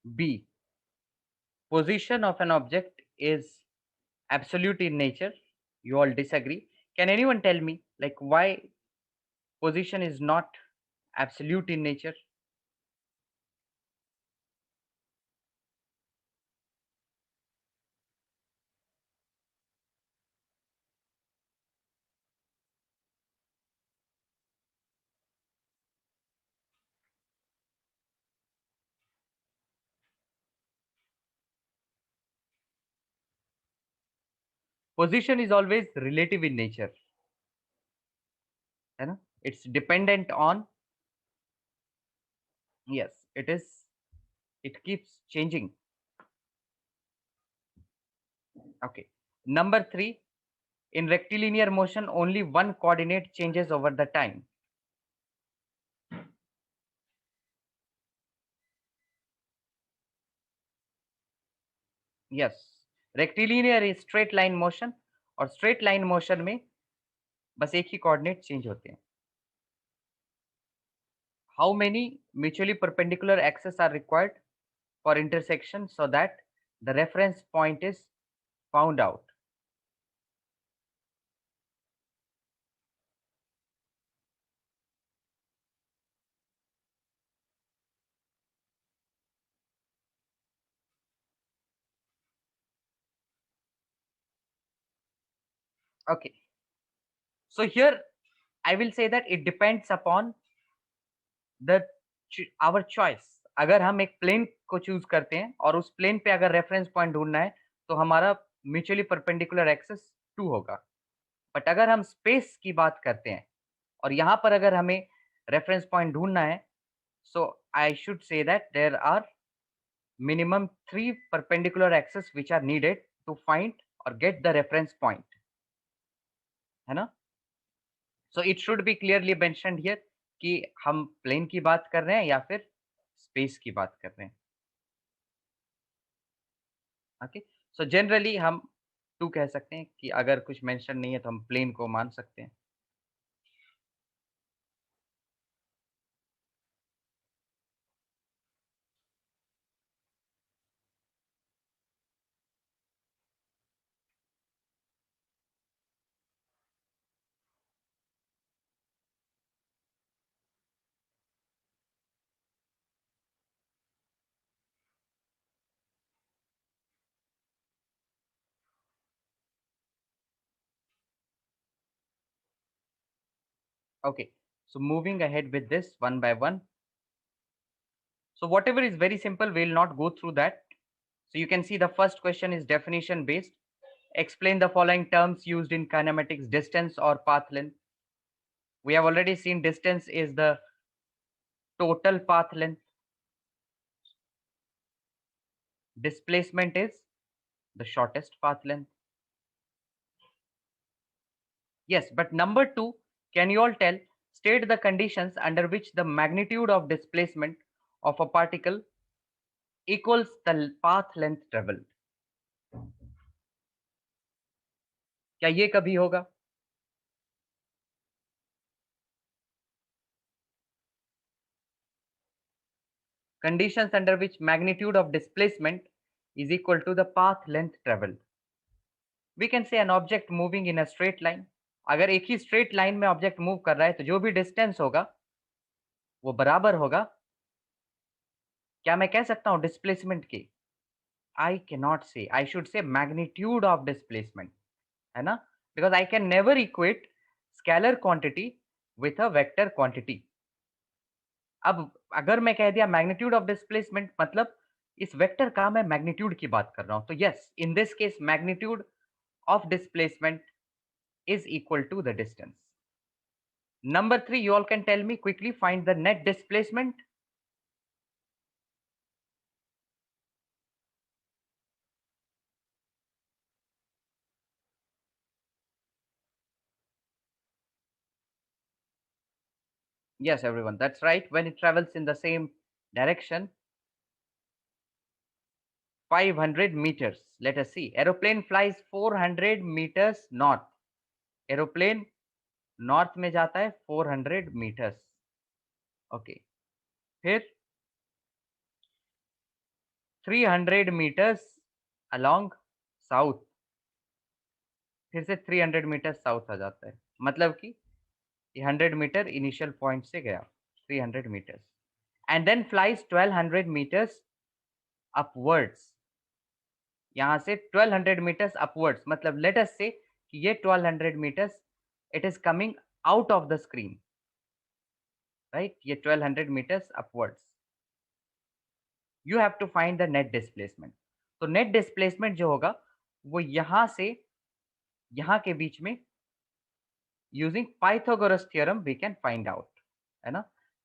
B, position of an object is absolute in nature. You all disagree. Can anyone tell me like why position is not absolute in nature? Position is always relative in nature, है ना? It's dependent on, yes, it is, it keeps changing. Okay. Number three, in rectilinear motion only one coordinate changes over the time. Yes, rectilinear is straight line motion, और straight line motion में बस एक ही coordinate change होते हैं. How many mutually perpendicular axes are required for intersection so that the reference point is found out? Okay, so here I will say that it depends upon the our choice. अगर हम एक plane को choose करते हैं और उस plane पे अगर रेफरेंस पॉइंट ढूंढना है तो हमारा म्यूचुअली परपेंडिकुलर एक्सेस 2 होगा. बट अगर हम स्पेस की बात करते हैं और यहाँ पर अगर हमें रेफरेंस पॉइंट ढूंढना है, so I should say that there are minimum 3 perpendicular axes which are needed to find or get the reference point, है ना? So it should be clearly mentioned here कि हम प्लेन की बात कर रहे हैं या फिर स्पेस की बात कर रहे हैं. ओके, सो जनरली हम 2 कह सकते हैं कि अगर कुछ मेंशन नहीं है तो हम प्लेन को मान सकते हैं. Okay, so moving ahead with this one by one. So whatever is very simple, we will not go through that. So you can see the first question is definition based. Explain the following terms used in kinematics: distance or path length. We have already seen distance is the total path length. Displacement is the shortest path length. Yes, but number 2, can you all tell, state the conditions under which the magnitude of displacement of a particle equals the path length traveled. क्या ये कभी होगा? Conditions under which magnitude of displacement is equal to the path length traveled. We can say an object moving in a straight line. अगर एक ही straight line में object move कर रहा है तो जो भी distance होगा वो बराबर होगा, क्या मैं कह सकता हूँ displacement के? I cannot say. I should say magnitude of displacement, है ना? Because I can never equate scalar quantity with a vector quantity. अब अगर मैं कह दिया मैग्नीट्यूड ऑफ डिस्प्लेसमेंट, मतलब इस वेक्टर का मैं मैग्नीट्यूड की बात कर रहा हूं, तो yes, in this case magnitude of displacement is equal to the distance. Number 3, you all can tell me quickly, find the net displacement. Yes, everyone, that's right. When it travels in the same direction, 500 meters. Let us see. Aeroplane flies 400 meters north. Aeroplane north में जाता है 400 metres. Okay, फिर 300 meters along south, फिर से 300 metre south आ जाता है, मतलब कि ये 100 मीटर इनिशियल पॉइंट से गया 300 metres, and then flies 1200 metres upwards. यहाँ से 1200 मीटर्स अपवर्ड्स, मतलब लेट अस से कि ये 1200 metres it is coming out of the screen, right? ये 1200 metres upwards. You have to find the net displacement. तो net displacement जो होगा वो यहाँ से यहाँ के बीच में using Pythagoras theorem we can find out, है ना?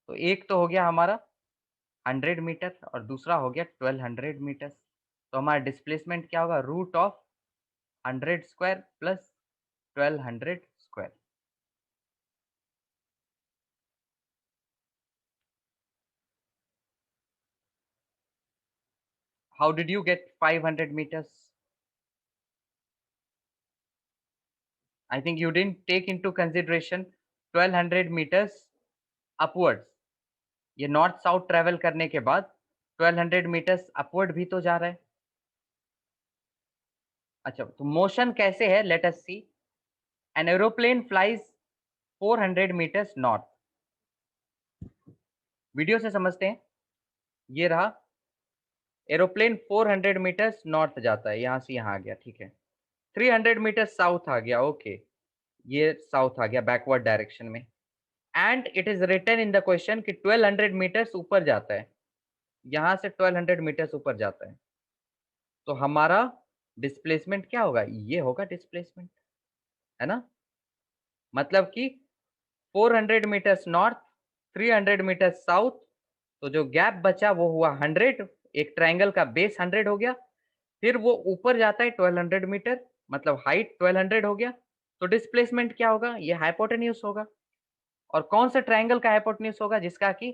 तो एक तो हो गया हमारा 100 मीटर और दूसरा हो गया 1200 मीटर. तो हमारा डिस्प्लेसमेंट क्या होगा? Root of 100 square plus 1200 square. How did you get 500 meters? I think you didn't take into consideration 1200 meters upwards. ये नॉर्थ साउथ ट्रेवल करने के बाद 1200 मीटर्स अपवर्ड भी तो जा रहा है. अच्छा, तो मोशन कैसे है? Let us see. An aeroplane flies 400 metres north. Video से समझते हैं. ये रहा एरोप्लेन 400 मीटर्स नॉर्थ जाता है, यहां से यहां आ गया, ठीक है. 300 मीटर साउथ आ गया, ओके, ये साउथ आ गया बैकवर्ड डायरेक्शन में. And it is written in the question कि 1200 मीटर्स ऊपर जाता है, यहां से 1200 मीटर्स ऊपर जाता है. तो हमारा डिस्प्लेसमेंट क्या होगा? ये होगा डिस्प्लेसमेंट, है ना? मतलब कि 400 मीटर्स नॉर्थ, 300 मीटर्स साउथ, तो जो गैप बचा वो हुआ 100. एक ट्रायंगल का बेस 100 हो गया, फिर वो ऊपर जाता है 1200 मीटर, मतलब हाइट 1200 हो गया. तो डिस्प्लेसमेंट क्या होगा? ये हाइपोटेन्यूज होगा. और कौन सा ट्रायंगल का हाइपोटेन्यूज होगा? जिसका कि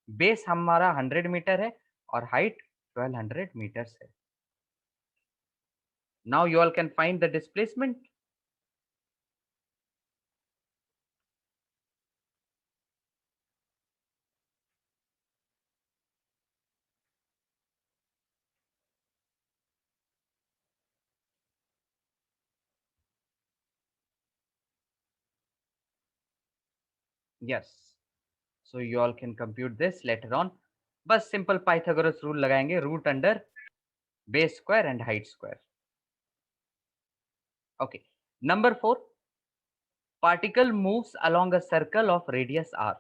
बेस हमारा 100 मीटर है और हाइट 1200 मीटर्स है. Now you all can find the displacement. Yes, so you all can compute this later on. बस सिंपल पाइथागोरस रूल लगाएंगे, root under base square and height square. Okay. Number 4, particle moves along a circle of radius r.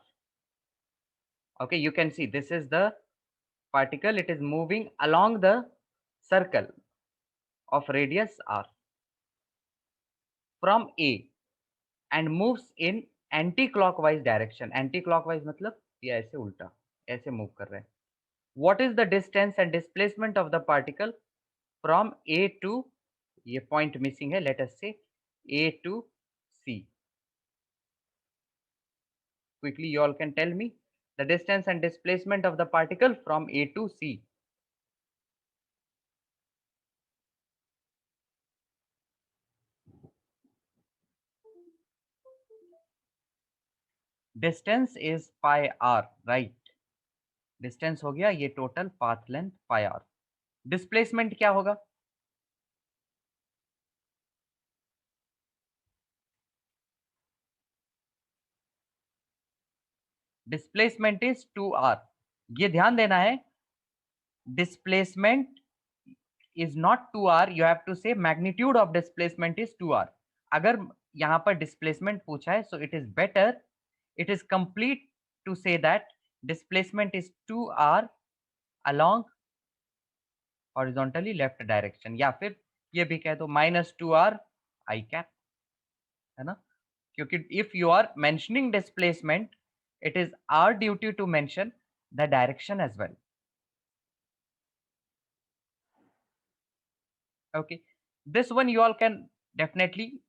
Okay, you can see this is the particle. It is moving along the circle of radius r from A and moves in anti-clockwise direction. Anti-clockwise मतलब ये ऐसे उल्टा, ऐसे move कर रहे हैं. What is the distance and displacement of the particle from A to, ये point missing है, let us say A to C. Quickly you all can tell me the distance and displacement of the particle from A to C. Distance is pi r, right? Distance हो गया, ये total path length pi r. Displacement क्या होगा? Displacement is 2r. ये ध्यान देना है, displacement is not 2r, you have to say magnitude of displacement is 2r. अगर यहाँ पर displacement पूछा है, so it is better, it is complete to say that displacement is 2r along horizontally left direction, या फिर ये भी कह दो -2r I cap, है ना? क्योंकि if you are mentioning displacement, it is our duty to mention the direction as well. Okay, this one you all can definitely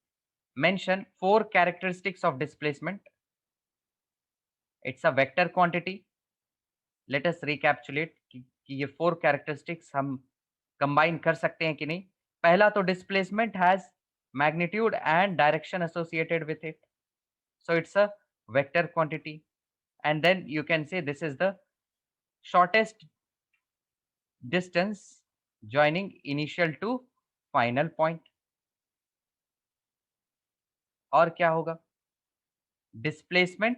mention 4 characteristics of displacement. It's a vector quantity. Let us recapitulate कि ये 4 characteristics हम combine कर सकते हैं कि नहीं. पहला तो displacement has magnitude and direction associated with it, so it's a vector quantity. And then you can say this is the shortest distance joining initial to final point. और क्या होगा? Displacement,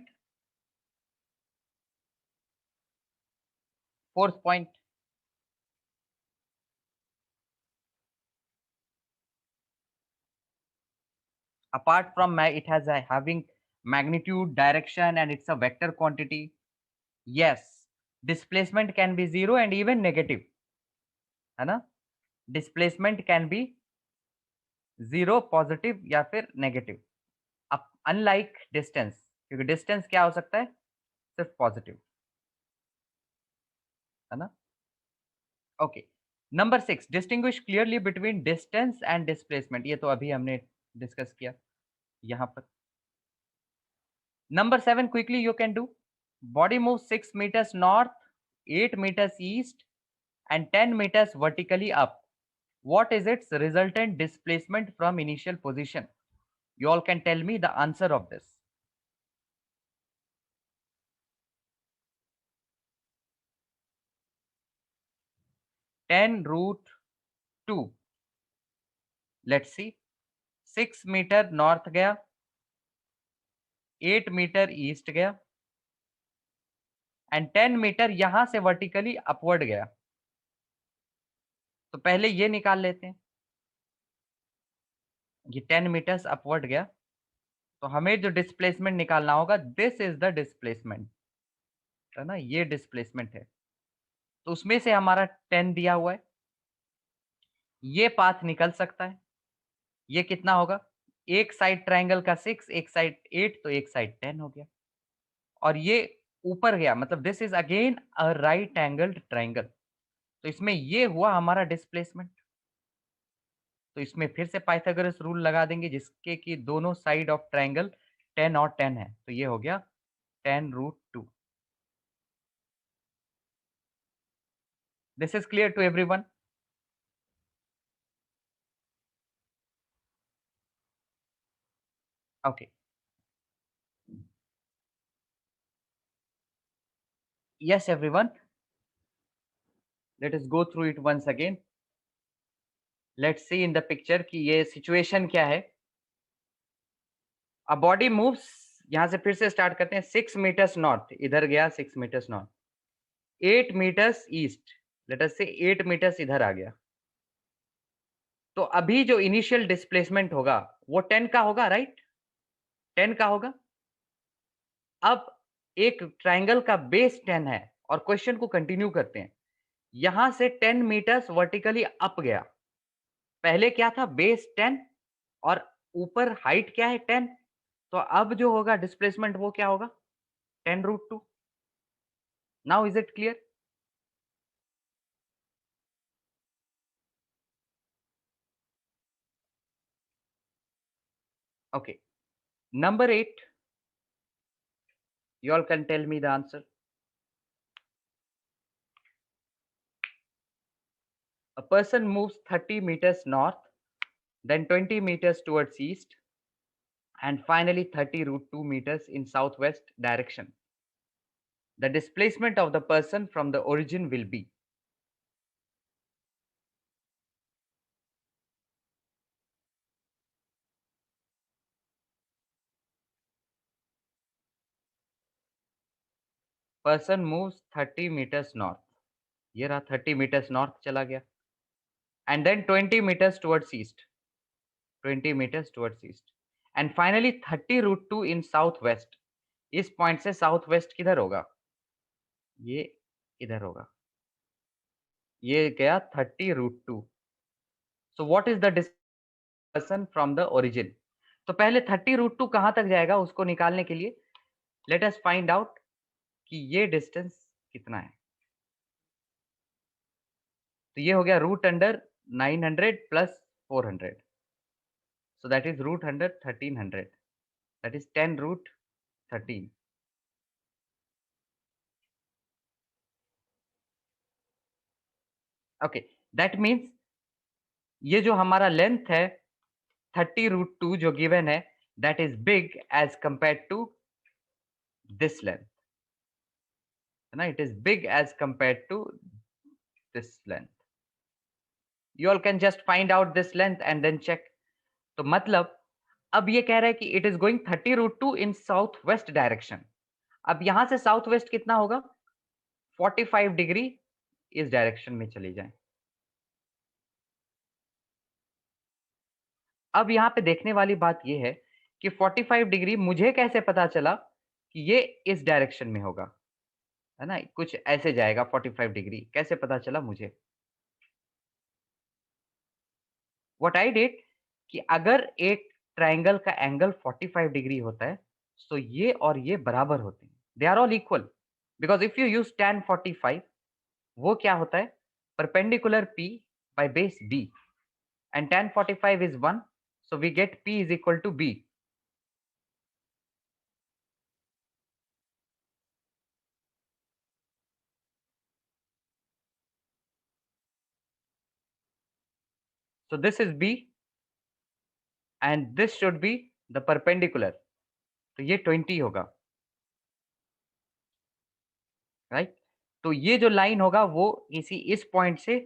fourth point. Apart from it has a having magnitude, direction, and it's a vector quantity. Yes, displacement can be 0 and even negative, है ना? Displacement can be 0, positive या फिर negative. अब unlike distance, क्योंकि distance क्या हो सकता है? सिर्फ positive, है ना? Okay. Number 6, distinguish clearly between distance and displacement. ये तो अभी हमने discuss किया यहाँ पर. Number 7, quickly you can do. Body moves 6 meters north, 8 meters east, and 10 meters vertically up. What is its resultant displacement from initial position? You all can tell me the answer of this. (10√2). Let's see. 6 meter north गया, 8 meter east गया, and 10 meter यहां से vertically upward गया. तो पहले ये निकाल लेते हैं. ये 10 meters upward गया, तो हमें जो डिस्प्लेसमेंट निकालना होगा, दिस इज द डिस्प्लेसमेंट, है ना? ये डिस्प्लेसमेंट है. तो उसमें से हमारा 10 दिया हुआ है, ये पाथ निकल सकता है. ये कितना होगा? एक साइड ट्रायंगल का 6, एक साइड 8, तो एक साइड 10 हो गया. और ये ऊपर गया, मतलब this is again a right angled triangle, तो इसमें ये हुआ हमारा डिस्प्लेसमेंट. तो इसमें फिर से पाइथागोरस रूल लगा देंगे, जिसके कि दोनों साइड ऑफ ट्रायंगल 10 और 10 है, तो ये हो गया 10√2. This is clear to everyone? Okay. Yes, everyone. Let us go through it once again. Let's see in the picture कि ये situation क्या है. A body moves, यहाँ से फिर से start करते हैं. 6 meters north, इधर गया 6 meters north. 8 meters east, let us say 8 meters इधर आ गया. तो अभी जो initial displacement होगा वो 10 का होगा, right? 10 का होगा. अब एक ट्रायंगल का बेस 10 है और क्वेश्चन को कंटिन्यू करते हैं. यहां से 10 मीटर्स वर्टिकली अप गया. पहले क्या था? बेस 10 और ऊपर हाइट क्या है? 10. तो अब जो होगा डिस्प्लेसमेंट वो क्या होगा? 10√2. Now is it clear? Okay. Number 8, you all can tell me the answer. A person moves 30 meters north, then 20 meters towards east, and finally 30 root 2 meters in southwest direction. The displacement of the person from the origin will be. Person moves 30 meters north. ये रहा 30 meters north चला गया. And then 20 meters towards east. 20 meters towards east. And finally 30 root 2 in southwest. इस point से south west किधर होगा? ये इधर होगा. ये गया 30 root 2. So what is the distance from the origin? तो पहले 30 root 2 कहाँ तक जाएगा उसको निकालने के लिए let us find out कि ये डिस्टेंस कितना है. तो ये हो गया root under 900 plus 400. So that is root under 1300. That is 10 root 13. Okay, that means ये जो हमारा लेंथ है 30 root 2 जो गिवन है that is big as compared to this length. ना, it is big as compared to this length. You all can just find out this length and then check. तो मतलब अब ये कह रहा है कि it is going 30 root 2 in southwest direction. अब यहां से साउथ वेस्ट कितना होगा? 45 डिग्री इस डायरेक्शन में चले जाएं. अब यहाँ पे देखने वाली बात ये है कि 45 डिग्री मुझे कैसे पता चला कि ये इस डायरेक्शन में होगा, है ना? कुछ ऐसे जाएगा 45 डिग्री, कैसे पता चला मुझे? व्हाट आई डिड कि अगर एक ट्रायंगल का एंगल 45 डिग्री होता है तो ये और ये बराबर होते हैं. They are all equal because if you use tan 45 वो क्या होता है? Perpendicular P by base B and tan 45 is 1, so we get P is equal to B. So this is B and this should be the perpendicular. तो ये 20 होगा, right? तो ये जो लाइन होगा वो इस पॉइंट से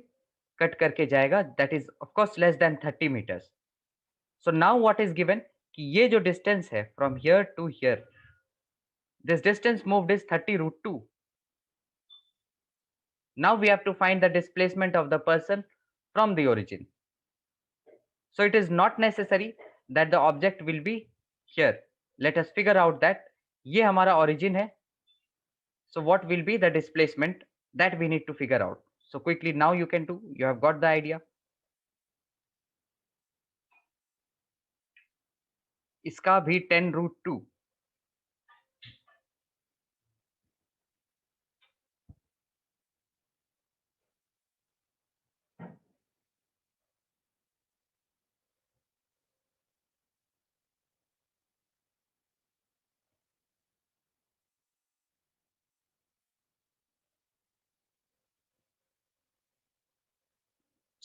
कट करके जाएगा, that is of course less than 30 metres. So now what is given कि ये जो डिस्टेंस है from here to here, this distance moved is 30 root 2. Now we have to find the displacement of the person from the origin. So it is not necessary that the object will be here. Let us figure out that ये हमारा origin है. So what will be the displacement that we need to figure out? So quickly now you can do. You have got the idea. इसका भी 10 root 2.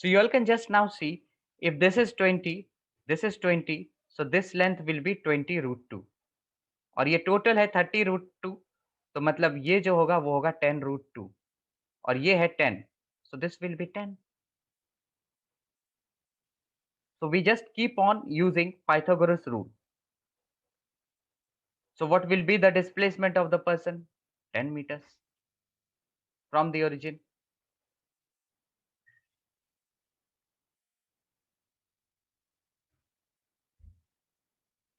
So you all can just now see if this is 20, this is 20, so this length will be 20 root 2. और ये total है 30 root 2, तो मतलब ये जो होगा वो होगा 10 root 2 और ये है 10, so this will be 10. So we just keep on using Pythagoras rule. So what will be the displacement of the person? 10 meters from the origin.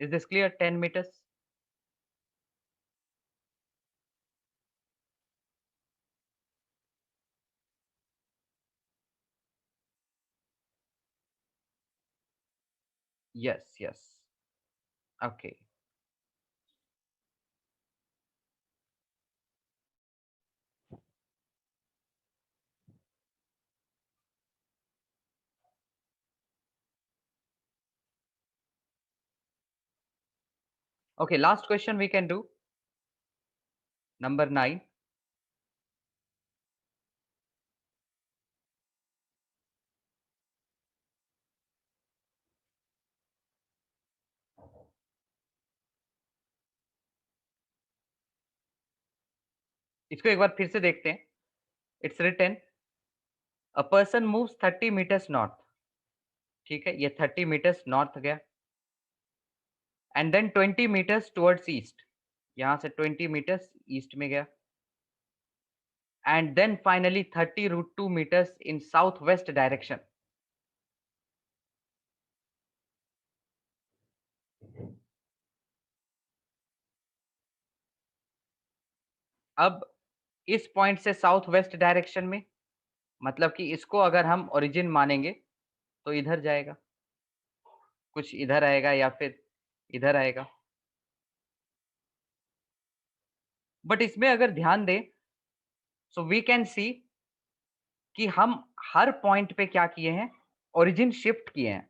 Is this clear? 10 meters. Yes, yes. Okay. Okay, last question we can do. Number 9. इसको एक बार फिर से देखते हैं. It's written, a person moves 30 meters north. ठीक है, ये 30 meters north गया. And then 20 meters towards east. यहाँ से 20 meters east में गया. And then finally 30 root 2 meters in southwest direction. अब इस पॉइंट से साउथ वेस्ट डायरेक्शन में, मतलब कि इसको अगर हम ओरिजिन मानेंगे तो इधर जाएगा, कुछ इधर आएगा या फिर इधर आएगा. बट इसमें अगर ध्यान दें, सो वी कैन सी कि हम हर पॉइंट पे क्या किए हैं, ओरिजिन शिफ्ट किए हैं.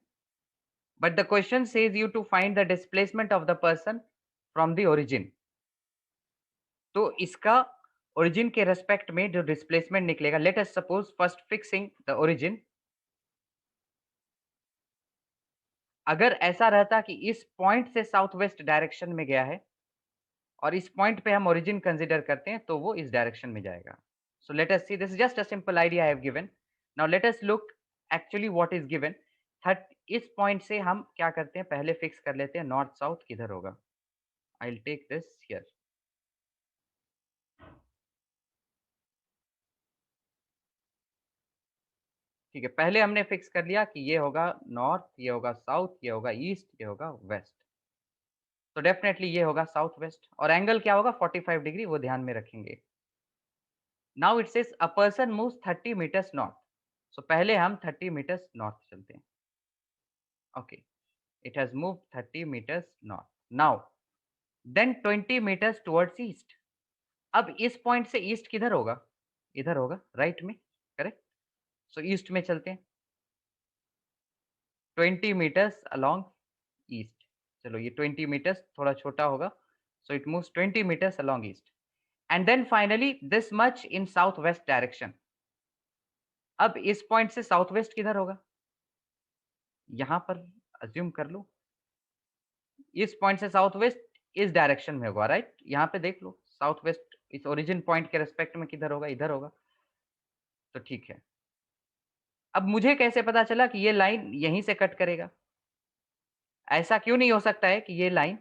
But the question says you to find the displacement of the person from the origin. तो इसका ओरिजिन के रेस्पेक्ट में जो डिस्प्लेसमेंट निकलेगा, let us suppose first fixing the origin. अगर ऐसा रहता कि इस पॉइंट से साउथ वेस्ट डायरेक्शन में गया है और इस पॉइंट पे हम ओरिजिन कंसीडर करते हैं तो वो इस डायरेक्शन में जाएगा. So let us see, this is just a simple idea I have given. Now let us look actually what is given. इस पॉइंट से हम क्या करते हैं, पहले फिक्स कर लेते हैं नॉर्थ साउथ किधर होगा. I will take this here. ठीक है, पहले हमने फिक्स कर लिया कि ये होगा नॉर्थ, ये होगा साउथ, ये होगा ईस्ट, ये होगा वेस्ट. तो डेफिनेटली ये होगा साउथ वेस्ट. और एंगल क्या होगा, 45 डिग्री, वो ध्यान में रखेंगे. Now it says a person moves 30 metres north. So पहले हम 30 मीटर्स नॉर्थ चलते हैं. Okay, it has moved 30 metres north. Now then 20 metres towards east. अब इस पॉइंट से ईस्ट किधर होगा, इधर होगा, राइट में, करेक्ट. सो ईस्ट में चलते हैं, 20 मीटर्स अलोंग ईस्ट. चलो ये 20 मीटर्स थोड़ा छोटा होगा, so it moves 20 metres along east. And then finally this much in south west direction. अब इस पॉइंट से साउथ वेस्ट किधर होगा, यहां पर अज्यूम कर लो इस पॉइंट से साउथ वेस्ट इस डायरेक्शन में होगा, राइट. यहाँ पे देख लो साउथ वेस्ट इस ओरिजिन पॉइंट के रेस्पेक्ट में किधर होगा, इधर होगा. तो ठीक है, अब मुझे कैसे पता चला कि ये लाइन यहीं से कट करेगा. ऐसा क्यों नहीं हो सकता है कि ये लाइन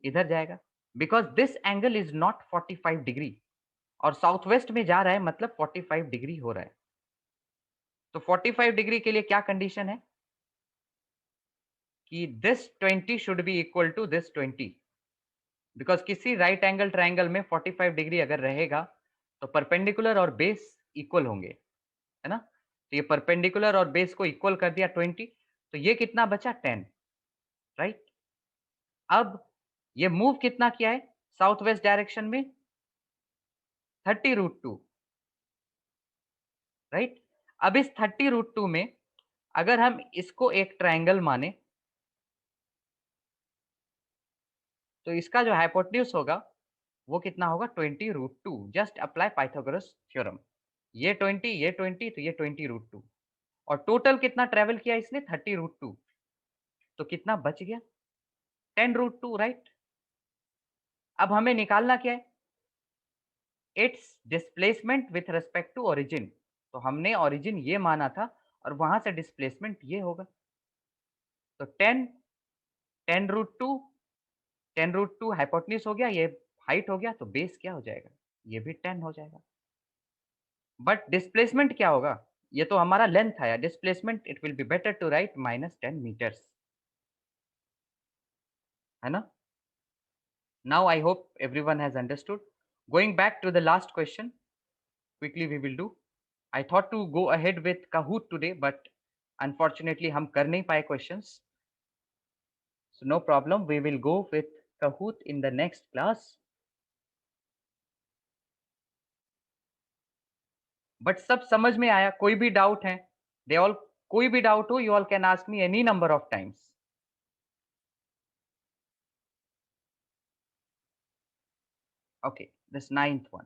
इधर जाएगा, because this angle is not 45 degree और साउथ वेस्ट में जा रहा है, मतलब 45 डिग्री हो रहा है. तो 45 डिग्री के लिए क्या कंडीशन है कि this 20 should be equal to this 20. Because किसी राइट एंगल ट्राइंगल में 45 डिग्री अगर रहेगा तो परपेंडिकुलर और बेस इक्वल होंगे, है ना. तो ये परपेंडिकुलर और बेस को इक्वल कर दिया 20, तो ये कितना बचा 10, राइट. अब ये मूव कितना किया है साउथ वेस्ट डायरेक्शन में, 30 रूट 2, राइट. अब इस 30 रूट 2 में अगर हम इसको एक ट्राइंगल माने तो इसका जो हाइपोटेन्यूज होगा वो कितना होगा, 20 root 2. Just apply Pythagoras theorem. ये 20, ये 20, तो ये 20 रूट 2. और टोटल कितना ट्रेवल किया इसने, 30 रूट 2. तो कितना बच गया, 10 रूट 2, राइट. अब हमें निकालना क्या है, it's displacement with respect to origin. तो हमने ओरिजिन ये माना था और वहां से डिस्प्लेसमेंट ये होगा. तो 10, 10 रूट 2, 10 रूट 2 हाइपोटेन्यूज हो गया, ये हाइट हो गया, तो बेस क्या हो जाएगा, ये भी 10 हो जाएगा. बट डिस्प्लेसमेंट क्या होगा, ये तो हमारा लेंथ आया. Displacement it will be better to write -10 metres, है ना. Now I hope everyone has understood. Going back to the last question, quickly we will do. I thought to go ahead with Kahoot today, but unfortunately हम कर नहीं पाए questions. So no problem, we will go with Kahoot in the next class. But सब समझ में आया, कोई भी doubt है, they all, कोई भी doubt हो, you all can ask me any number of times. Okay, this ninth one.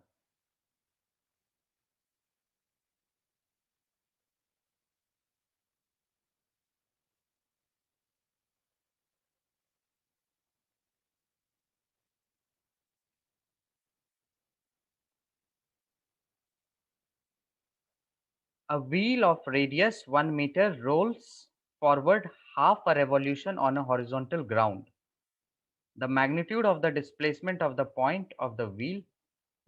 A wheel of radius 1 meter rolls forward half a revolution on a horizontal ground. The magnitude of the displacement of the point of the wheel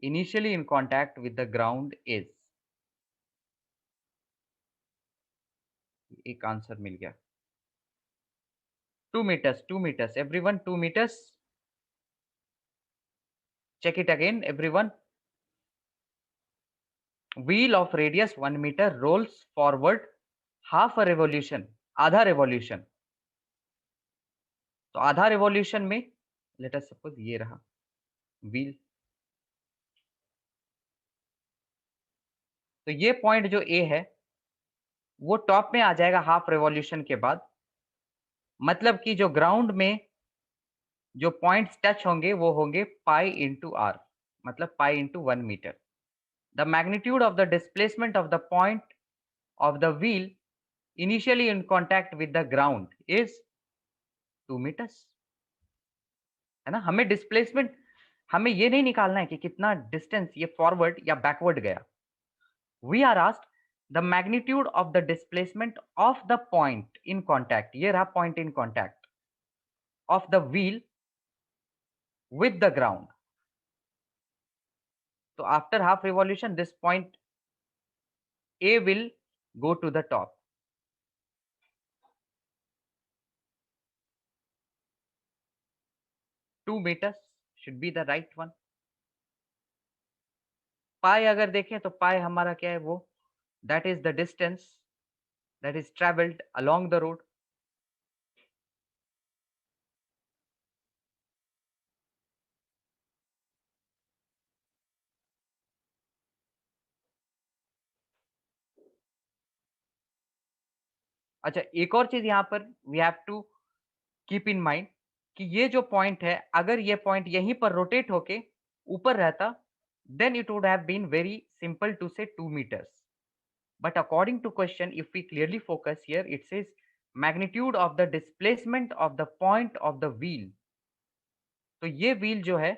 initially in contact with the ground is. एक answer मिल गया. 2 meters, 2 meters. Everyone, 2 meters. Check it again, everyone. Wheel of radius 1 meter rolls forward half a revolution. आधा revolution. तो आधा revolution में let us suppose ये रहा wheel. तो ये पॉइंट जो A है वो टॉप में आ जाएगा हाफ रेवोल्यूशन के बाद. मतलब कि जो ग्राउंड में जो पॉइंट्स टच होंगे वो होंगे पाई इंटू आर, मतलब pi into 1 metre. The magnitude of the displacement of the point of the wheel initially in contact with the ground is 2 metres. है ना. हमें डिस्प्लेसमेंट, हमें ये नहीं निकालना है कि कितना डिस्टेंस ये फॉरवर्ड या बैकवर्ड गया. We are asked the magnitude of the displacement of the point in contact. ये रहा point in contact of the wheel with the ground. So after half revolution, this point A will go to the top. Two meters should be the right one. Pi अगर देखें तो pi हमारा क्या है वो, that is the distance that is traveled along the road. अच्छा, एक और चीज यहाँ पर we have to keep in mind कि ये जो पॉइंट है, अगर ये पॉइंट यहीं पर रोटेट होके ऊपर रहता, then it would have been very simple to say 2 meters. But according to question, if we clearly focus here, it says magnitude of the displacement of the point of the wheel. तो ये wheel जो है,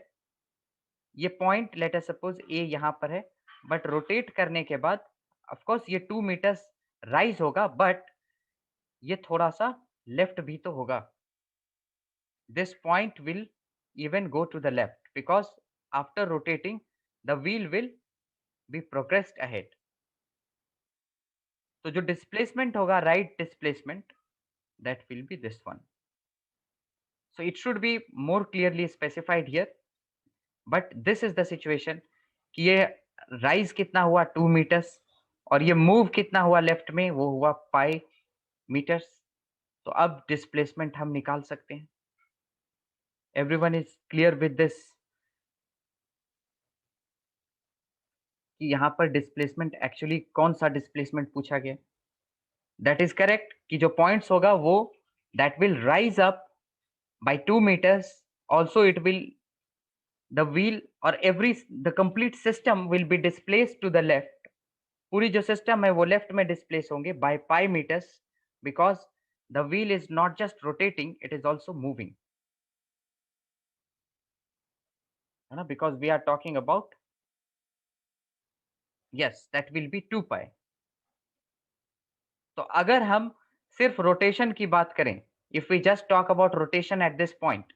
ये point let us suppose ए यहाँ पर है, but rotate करने के बाद ऑफ कोर्स ये 2 मीटर्स राइज होगा, बट ये थोड़ा सा लेफ्ट भी तो होगा. This point will even go to the left because after rotating the wheel will be progressed ahead. तो जो डिस्प्लेसमेंट होगा, right displacement, that will be this one. So it should be more clearly specified here, but this is the situation कि ये rise कितना हुआ 2 meters और ये move कितना हुआ लेफ्ट में, वो हुआ पाई meters. तो अब डिस्प्लेसमेंट हम निकाल सकते हैं. Everyone is clear with this कि यहाँ पर डिस्प्लेसमेंट एक्चुअली कौन सा डिस्प्लेसमेंट पूछा गया. दैट इज करेक्ट कि जो पॉइंट्स होगा वो that will rise up by 2 meters. Also it will, the wheel or the complete system will be displaced to the left. पूरी जो सिस्टम है वो लेफ्ट में डिस्प्लेस होंगे by pi meters because the wheel is not just rotating, it is also moving. है ना, because we are talking about, yes, that will be 2 pi. तो अगर हम सिर्फ रोटेशन की बात करें, if we just talk about rotation at this point,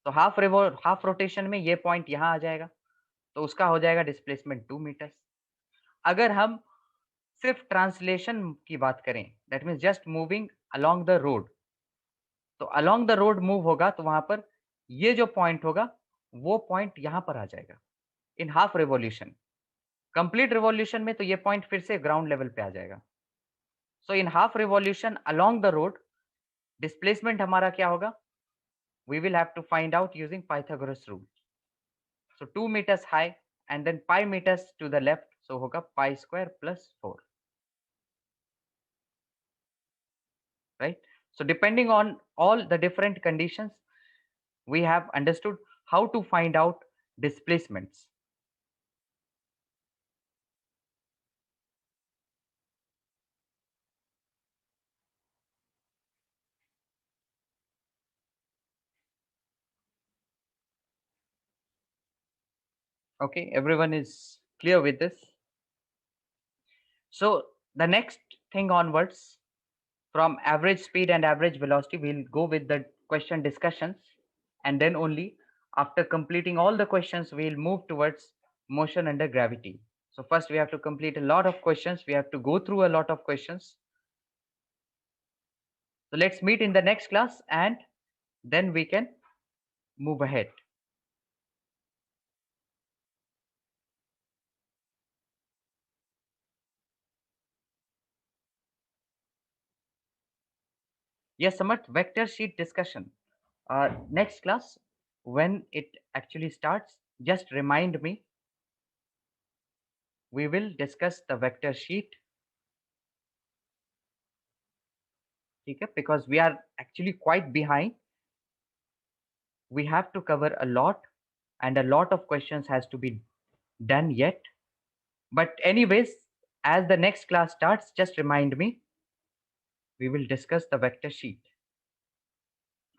तो हाफ रोटेशन में ये पॉइंट यहाँ आ जाएगा, तो उसका हो जाएगा डिस्प्लेसमेंट 2 मीटर्स. अगर हम सिर्फ ट्रांसलेशन की बात करें, that means just moving along the road, तो अलोंग द रोड मूव होगा तो वहां पर ये जो पॉइंट होगा वो पॉइंट यहां पर आ जाएगा इन हाफ रेवोल्यूशन. कंप्लीट रेवोल्यूशन में तो ये पॉइंट फिर से ग्राउंड लेवल पे आ जाएगा. So in half revolution along the road displacement हमारा क्या होगा, we will have to find out using Pythagoras rule. So 2 meters high and then pi meters to the left, so होगा pi square plus 4. Right? So depending on all the different conditions, we have understood how to find out displacements. Okay, everyone is clear with this. So the next thing onwards, from average speed and average velocity, we'll go with the question discussions, and then only after completing all the questions, we'll move towards motion under gravity. So first we have to complete a lot of questions. We have to go through a lot of questions. So let's meet in the next class and then we can move ahead. Yes, Samat, vector sheet discussion. Next class, when it actually starts, just remind me. We will discuss the vector sheet, okay? Because we are actually quite behind. We have to cover a lot, and a lot of questions has to be done yet. But anyways, as the next class starts, just remind me. We will discuss the vector sheet.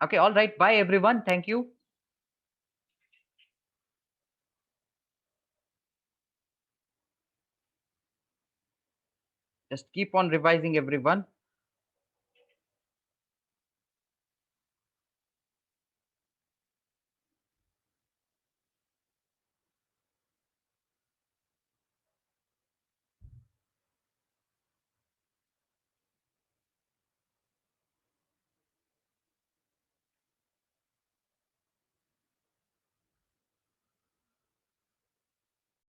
Okay, all right. Bye, everyone. Thank you. Just keep on revising, everyone.